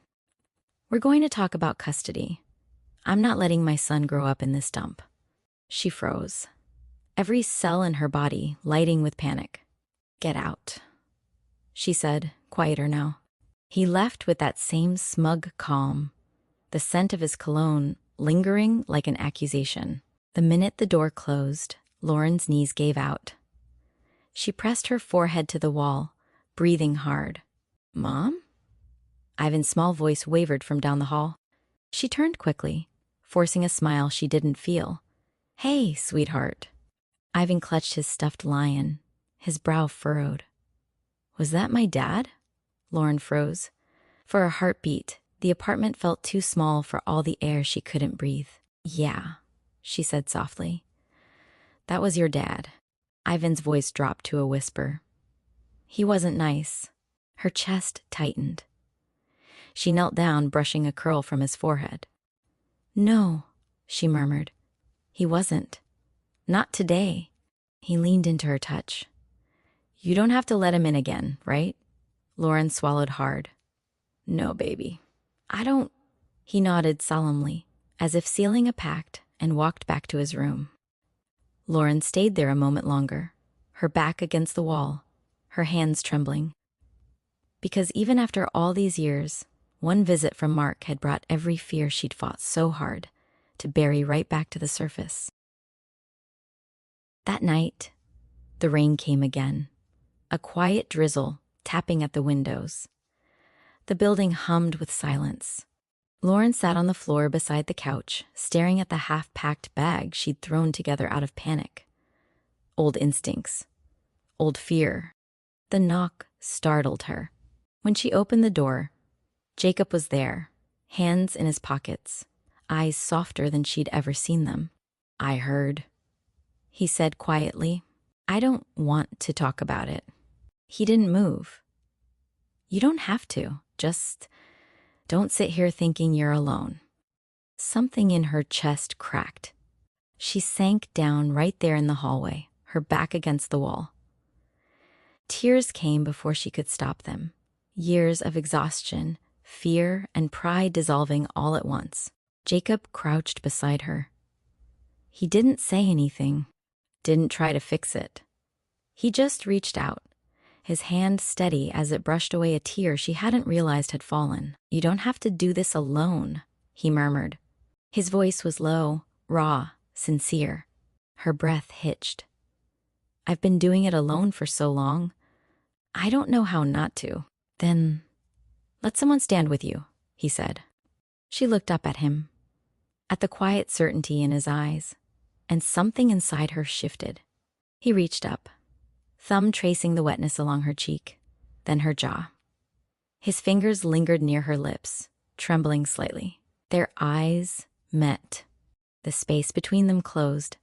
"We're going to talk about custody. I'm not letting my son grow up in this dump." She froze, every cell in her body lighting with panic. "Get out," she said, quieter now. He left with that same smug calm, the scent of his cologne lingering like an accusation. The minute the door closed, Lauren's knees gave out. She pressed her forehead to the wall, breathing hard. "Mom?" Ivan's small voice wavered from down the hall. She turned quickly, forcing a smile she didn't feel. "Hey, sweetheart." Ivan clutched his stuffed lion, his brow furrowed. "Was that my dad?" Lauren froze. For a heartbeat, the apartment felt too small for all the air she couldn't breathe. "Yeah," she said softly. "That was your dad." Ivan's voice dropped to a whisper. "He wasn't nice." Her chest tightened. She knelt down, brushing a curl from his forehead. "No," she murmured. "He wasn't. Not today." He leaned into her touch. "You don't have to let him in again, right?" Lauren swallowed hard. "No, baby. I don't." He nodded solemnly, as if sealing a pact, and walked back to his room. Lauren stayed there a moment longer, her back against the wall, her hands trembling. Because even after all these years, one visit from Mark had brought every fear she'd fought so hard to bury right back to the surface. That night, the rain came again, a quiet drizzle tapping at the windows. The building hummed with silence. Lauren sat on the floor beside the couch, staring at the half-packed bag she'd thrown together out of panic. Old instincts. Old fear. The knock startled her. When she opened the door, Jacob was there, hands in his pockets, eyes softer than she'd ever seen them. "I heard," he said quietly. "I don't want to talk about it." He didn't move. "You don't have to. Just don't sit here thinking you're alone." Something in her chest cracked. She sank down right there in the hallway, her back against the wall. Tears came before she could stop them. Years of exhaustion, fear, and pride dissolving all at once. Jacob crouched beside her. He didn't say anything, didn't try to fix it. He just reached out, his hand steady as it brushed away a tear she hadn't realized had fallen. "You don't have to do this alone," he murmured. His voice was low, raw, sincere. Her breath hitched. "I've been doing it alone for so long. I don't know how not to." "Then let someone stand with you," he said. She looked up at him, at the quiet certainty in his eyes, and something inside her shifted. He reached up, thumb tracing the wetness along her cheek, then her jaw. His fingers lingered near her lips, trembling slightly. Their eyes met. The space between them closed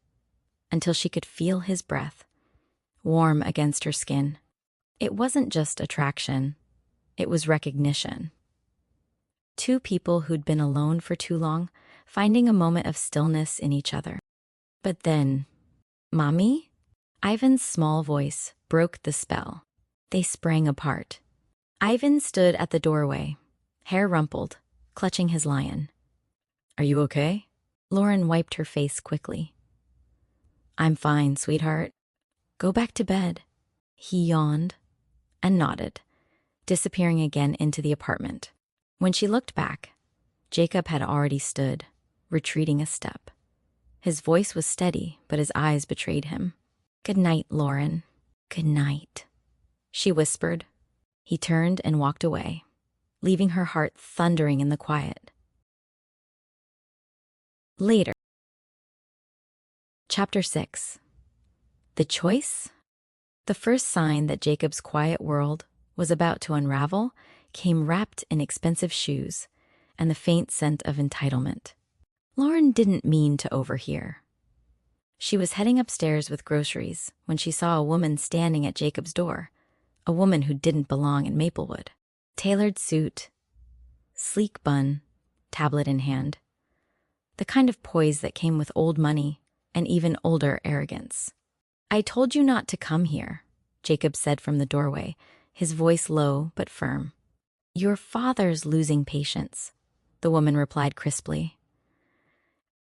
until she could feel his breath, warm against her skin. It wasn't just attraction. It was recognition. Two people who'd been alone for too long, finding a moment of stillness in each other. But then, "Mommy?" Ivan's small voice broke the spell. They sprang apart. Ivan stood at the doorway, hair rumpled, clutching his lion. "Are you okay?" Lauren wiped her face quickly. "I'm fine, sweetheart. Go back to bed." He yawned and nodded, disappearing again into the apartment. When she looked back, Jacob had already stood, retreating a step. His voice was steady, but his eyes betrayed him. "Good night, Lauren. Good night," she whispered. He turned and walked away, leaving her heart thundering in the quiet. Later. Chapter 6. The choice? The first sign that Jacob's quiet world was about to unravel came wrapped in expensive shoes and the faint scent of entitlement. Lauren didn't mean to overhear. She was heading upstairs with groceries when she saw a woman standing at Jacob's door, a woman who didn't belong in Maplewood. Tailored suit, sleek bun, tablet in hand. The kind of poise that came with old money and even older arrogance. "I told you not to come here," Jacob said from the doorway, his voice low but firm. "Your father's losing patience," the woman replied crisply.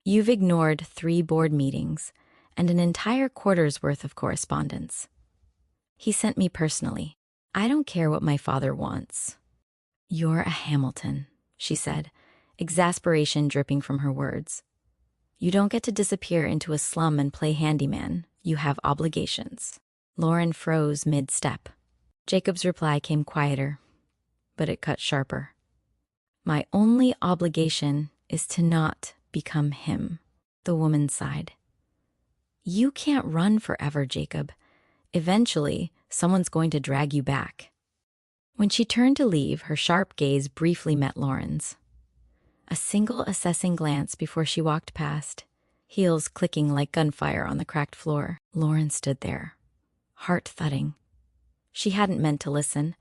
"You've ignored 3 board meetings and an entire quarter's worth of correspondence. He sent me personally. I don't care what my father wants." "You're a Hamilton," she said, exasperation dripping from her words. "You don't get to disappear into a slum and play handyman. You have obligations." Lauren froze mid-step. Jacob's reply came quieter, but it cut sharper. "My only obligation is to not become him," the woman sighed. "You can't run forever, Jacob. Eventually, someone's going to drag you back." When she turned to leave, her sharp gaze briefly met Lauren's. A single assessing glance before she walked past, heels clicking like gunfire on the cracked floor. Lauren stood there, heart thudding. She hadn't meant to listen,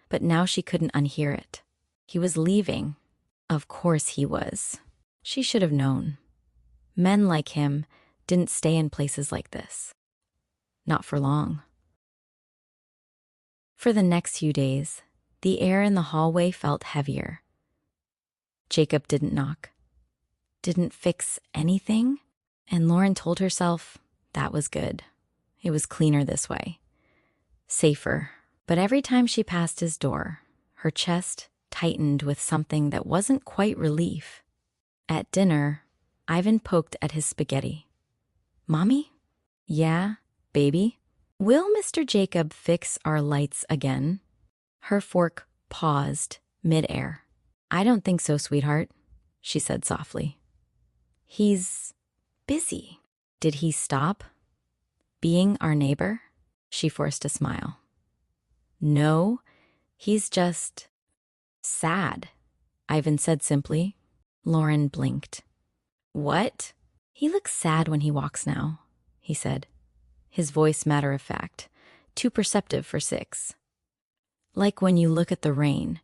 but now she couldn't unhear it. He was leaving. Of course he was. She should have known. Men like him didn't stay in places like this. Not for long. For the next few days, the air in the hallway felt heavier. Jacob didn't knock, didn't fix anything, and Lauren told herself that was good. It was cleaner this way. Safer. But every time she passed his door, her chest tightened with something that wasn't quite relief. At dinner, Ivan poked at his spaghetti. "Mommy?" "Yeah, baby?" "Will Mr. Jacob fix our lights again?" Her fork paused mid-air. "I don't think so, sweetheart," she said softly. "He's busy." "Did he stop being our neighbor?" She forced a smile. "No, he's just sad," Ivan said simply. Lauren blinked. "What?" "He looks sad when he walks now," he said, his voice matter-of-fact, too perceptive for 6. "Like when you look at the rain."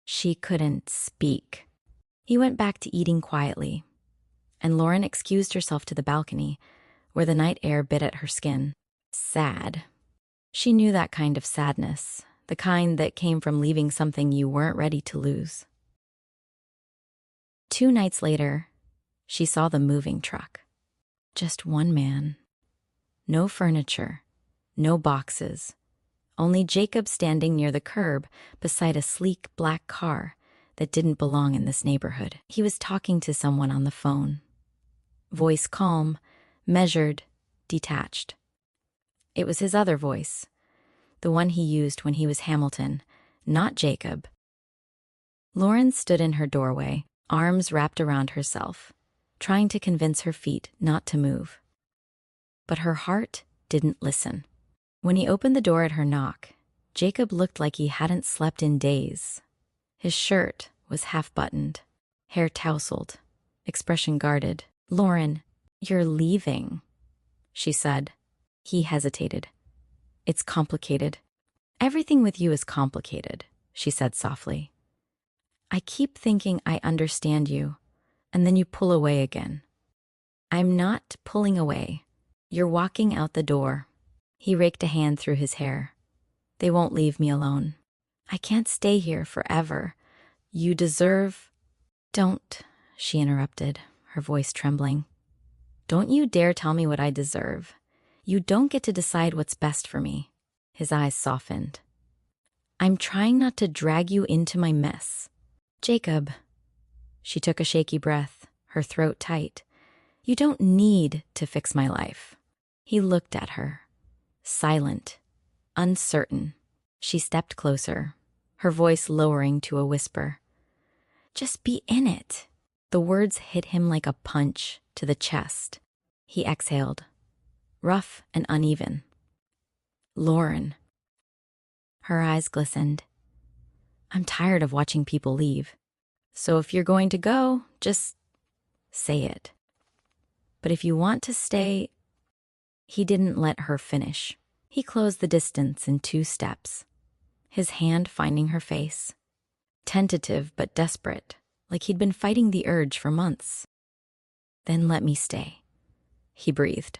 She couldn't speak. He went back to eating quietly, and Lauren excused herself to the balcony, where the night air bit at her skin. Sad. She knew that kind of sadness, the kind that came from leaving something you weren't ready to lose. 2 nights later, she saw the moving truck. Just one man. No furniture, no boxes. Only Jacob standing near the curb beside a sleek black car that didn't belong in this neighborhood. He was talking to someone on the phone. Voice calm, measured, detached. It was his other voice, the one he used when he was Hamilton, not Jacob. Lauren stood in her doorway, arms wrapped around herself, trying to convince her feet not to move. But her heart didn't listen. When he opened the door at her knock, Jacob looked like he hadn't slept in days. His shirt was half-buttoned, hair tousled, expression guarded. "Lauren, you're leaving," she said. He hesitated. "It's complicated." "Everything with you is complicated," she said softly. I keep thinking I understand you, and then you pull away again. I'm not pulling away. You're walking out the door. He raked a hand through his hair. They won't leave me alone. I can't stay here forever. You deserve... Don't, she interrupted, her voice trembling. Don't you dare tell me what I deserve. You don't get to decide what's best for me. His eyes softened. I'm trying not to drag you into my mess. Jacob. She took a shaky breath, her throat tight. You don't need to fix my life. He looked at her, silent, uncertain. She stepped closer, her voice lowering to a whisper. Just be in it. The words hit him like a punch to the chest. He exhaled, rough and uneven. Lauren. Her eyes glistened. I'm tired of watching people leave. So if you're going to go, just say it. But if you want to stay... He didn't let her finish. He closed the distance in 2 steps, his hand finding her face. Tentative but desperate, like he'd been fighting the urge for months. Then let me stay, he breathed.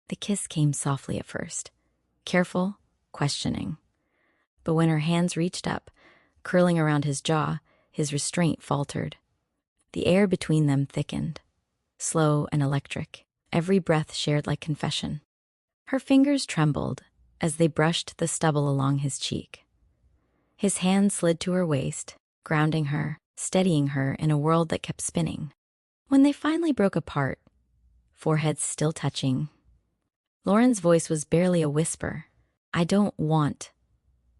The kiss came softly at first, careful, questioning. But when her hands reached up, curling around his jaw, his restraint faltered. The air between them thickened, slow and electric, every breath shared like confession. Her fingers trembled as they brushed the stubble along his cheek. His hand slid to her waist, grounding her, steadying her in a world that kept spinning. When they finally broke apart, foreheads still touching, Lauren's voice was barely a whisper. I don't want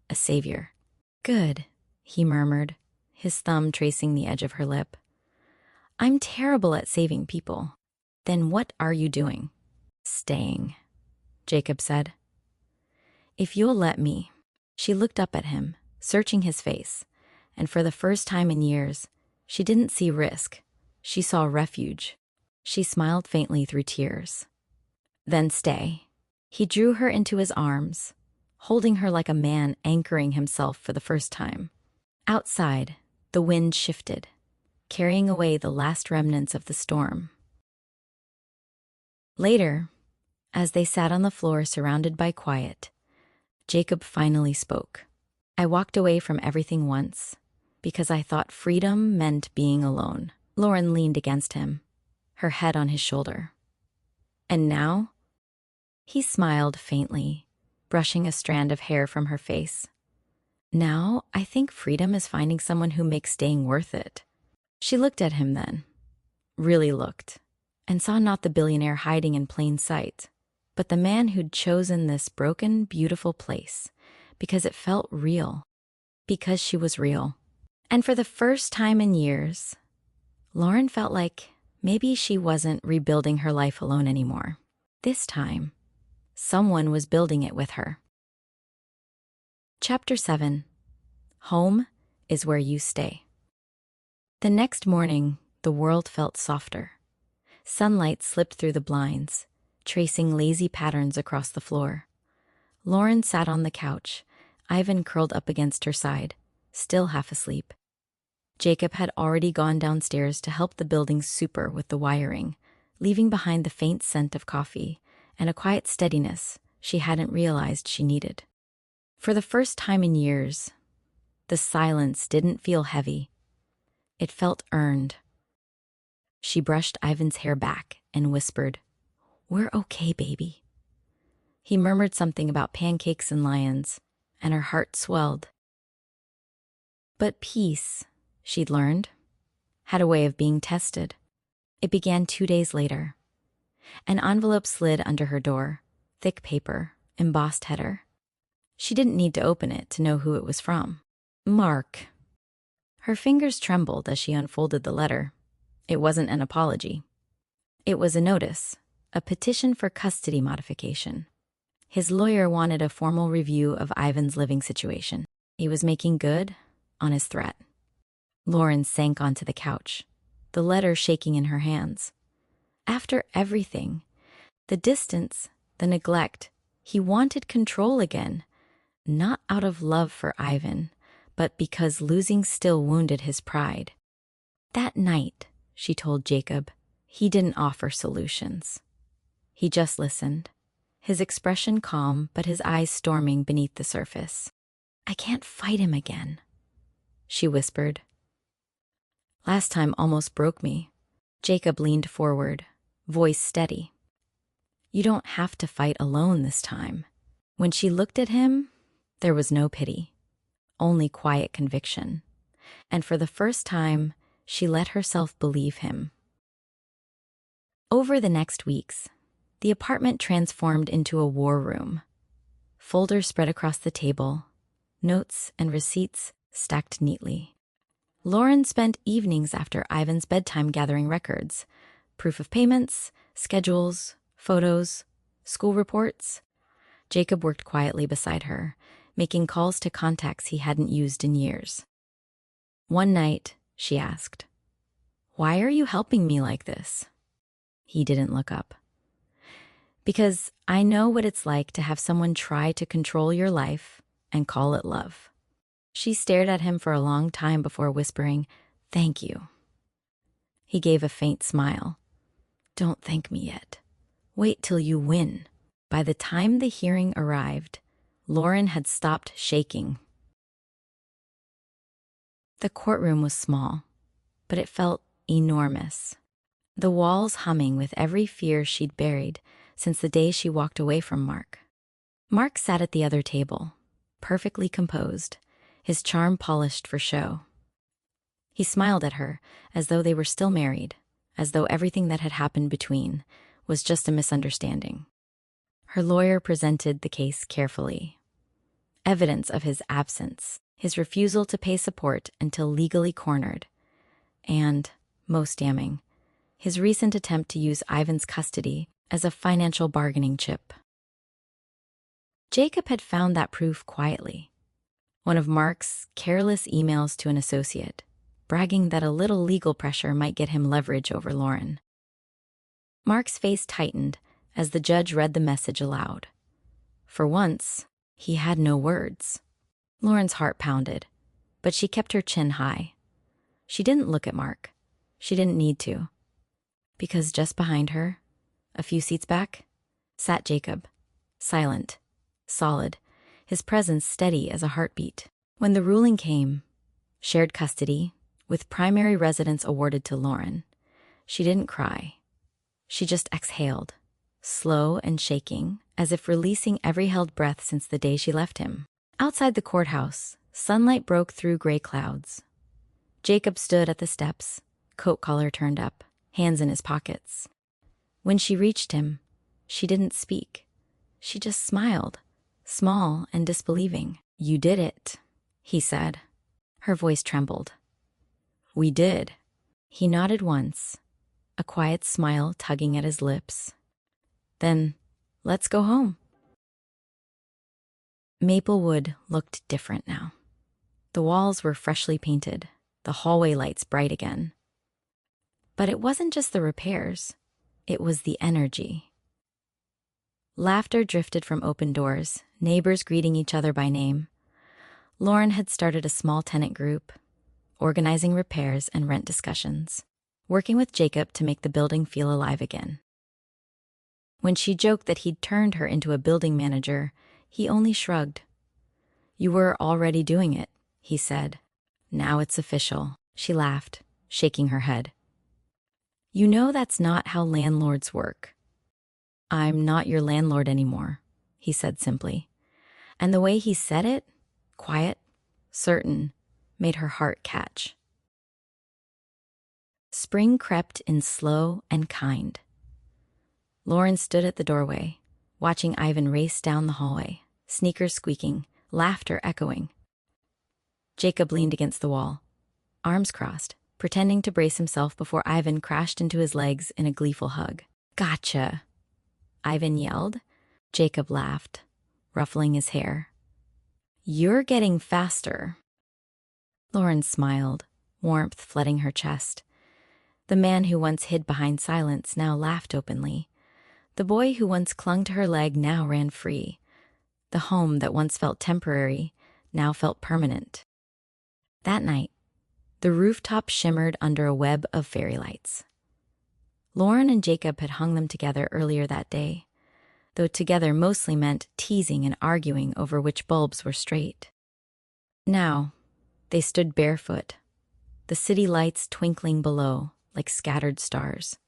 a savior. Good, he murmured, his thumb tracing the edge of her lip. I'm terrible at saving people. Then what are you doing? Staying, Jacob said. If you'll let me. She looked up at him, searching his face, and for the first time in years, she didn't see risk. She saw refuge. She smiled faintly through tears. Then stay. He drew her into his arms, holding her like a man anchoring himself for the first time. Outside, the wind shifted, carrying away the last remnants of the storm. Later, as they sat on the floor surrounded by quiet, Jacob finally spoke. I walked away from everything once because I thought freedom meant being alone. Lauren leaned against him, her head on his shoulder. And now? He smiled faintly, brushing a strand of hair from her face. Now, I think freedom is finding someone who makes staying worth it. She looked at him then, really looked, and saw not the billionaire hiding in plain sight, but the man who'd chosen this broken, beautiful place because it felt real, because she was real. And for the first time in years, Lauren felt like maybe she wasn't rebuilding her life alone anymore. This time, someone was building it with her. Chapter 7. Home is where you stay. The next morning, the world felt softer. Sunlight slipped through the blinds, tracing lazy patterns across the floor. Lauren sat on the couch, Ivan curled up against her side, still half asleep. Jacob had already gone downstairs to help the building's super with the wiring, leaving behind the faint scent of coffee and a quiet steadiness she hadn't realized she needed. For the first time in years, the silence didn't feel heavy. It felt earned. She brushed Ivan's hair back and whispered, "We're okay, baby." He murmured something about pancakes and lions, and her heart swelled. But peace, she'd learned, had a way of being tested. It began 2 days later. An envelope slid under her door, thick paper, embossed header. She didn't need to open it to know who it was from. Mark. Her fingers trembled as she unfolded the letter. It wasn't an apology. It was a notice, a petition for custody modification. His lawyer wanted a formal review of Ivan's living situation. He was making good on his threat. Lauren sank onto the couch, the letter shaking in her hands. After everything, the distance, the neglect, he wanted control again, not out of love for Ivan, but because losing still wounded his pride. That night, she told Jacob, he didn't offer solutions. He just listened, his expression calm but his eyes storming beneath the surface. "I can't fight him again," she whispered. "Last time almost broke me." Jacob leaned forward, voice steady. "You don't have to fight alone this time." When she looked at him, there was no pity, only quiet conviction. And for the first time, she let herself believe him. Over the next weeks, the apartment transformed into a war room. Folders spread across the table, notes and receipts stacked neatly. Lauren spent evenings after Ivan's bedtime gathering records, proof of payments, schedules, photos, school reports. Jacob worked quietly beside her, making calls to contacts he hadn't used in years. One night, she asked, "Why are you helping me like this?" He didn't look up. "Because I know what it's like to have someone try to control your life and call it love." She stared at him for a long time before whispering, "Thank you." He gave a faint smile. "Don't thank me yet. Wait till you win." By the time the hearing arrived, Lauren had stopped shaking. The courtroom was small, but it felt enormous. The walls humming with every fear she'd buried since the day she walked away from Mark. Mark sat at the other table, perfectly composed, his charm polished for show. He smiled at her as though they were still married, as though everything that had happened between was just a misunderstanding. Her lawyer presented the case carefully. Evidence of his absence, his refusal to pay support until legally cornered, and, most damning, his recent attempt to use Ivan's custody as a financial bargaining chip. Jacob had found that proof quietly. One of Mark's careless emails to an associate, bragging that a little legal pressure might get him leverage over Lauren. Mark's face tightened as the judge read the message aloud. For once, he had no words. Lauren's heart pounded, but she kept her chin high. She didn't look at Mark. She didn't need to. Because just behind her, a few seats back, sat Jacob, silent, solid, his presence steady as a heartbeat. When the ruling came, shared custody, with primary residence awarded to Lauren, she didn't cry. She just exhaled, slow and shaking, as if releasing every held breath since the day she left him. Outside the courthouse, sunlight broke through gray clouds. Jacob stood at the steps, coat collar turned up, hands in his pockets. When she reached him, she didn't speak. She just smiled, small and disbelieving. "You did it," he said. Her voice trembled. "We did." He nodded once, a quiet smile tugging at his lips. "Then, let's go home." Maplewood looked different now. The walls were freshly painted, the hallway lights bright again. But it wasn't just the repairs, it was the energy. Laughter drifted from open doors, neighbors greeting each other by name. Lauren had started a small tenant group, organizing repairs and rent discussions, working with Jacob to make the building feel alive again. When she joked that he'd turned her into a building manager, he only shrugged. "You were already doing it," he said. "Now it's official." She laughed, shaking her head. "You know that's not how landlords work." "I'm not your landlord anymore," he said simply. And the way he said it, quiet, certain, made her heart catch. Spring crept in slow and kind. Lauren stood at the doorway, watching Ivan race down the hallway, sneakers squeaking, laughter echoing. Jacob leaned against the wall, arms crossed, pretending to brace himself before Ivan crashed into his legs in a gleeful hug. "Gotcha!" Ivan yelled. Jacob laughed, ruffling his hair. "You're getting faster." Lauren smiled, warmth flooding her chest. The man who once hid behind silence now laughed openly. The boy who once clung to her leg now ran free. The home that once felt temporary now felt permanent. That night, the rooftop shimmered under a web of fairy lights. Lauren and Jacob had hung them together earlier that day, though together mostly meant teasing and arguing over which bulbs were straight. Now, they stood barefoot, the city lights twinkling below like scattered stars.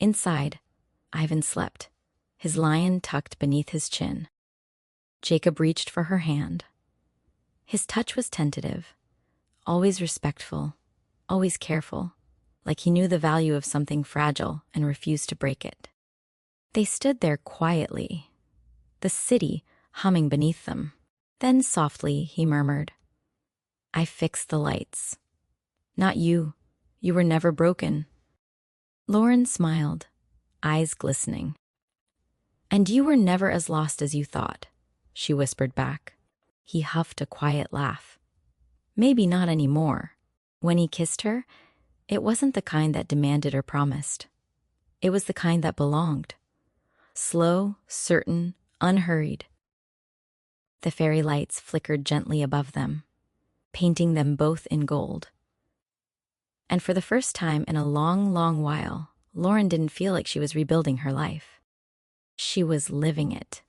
Inside, Ivan slept, his lion tucked beneath his chin. Jacob reached for her hand. His touch was tentative, always respectful, always careful, like he knew the value of something fragile and refused to break it. They stood there quietly, the city humming beneath them. Then softly he murmured, "I fixed the lights. Not you. You were never broken." Lauren smiled, eyes glistening. "And you were never as lost as you thought," she whispered back. He huffed a quiet laugh. Maybe not anymore. When he kissed her, it wasn't the kind that demanded or promised. It was the kind that belonged. Slow, certain, unhurried. The fairy lights flickered gently above them, painting them both in gold. And for the first time in a long, long while, Lauren didn't feel like she was rebuilding her life. She was living it.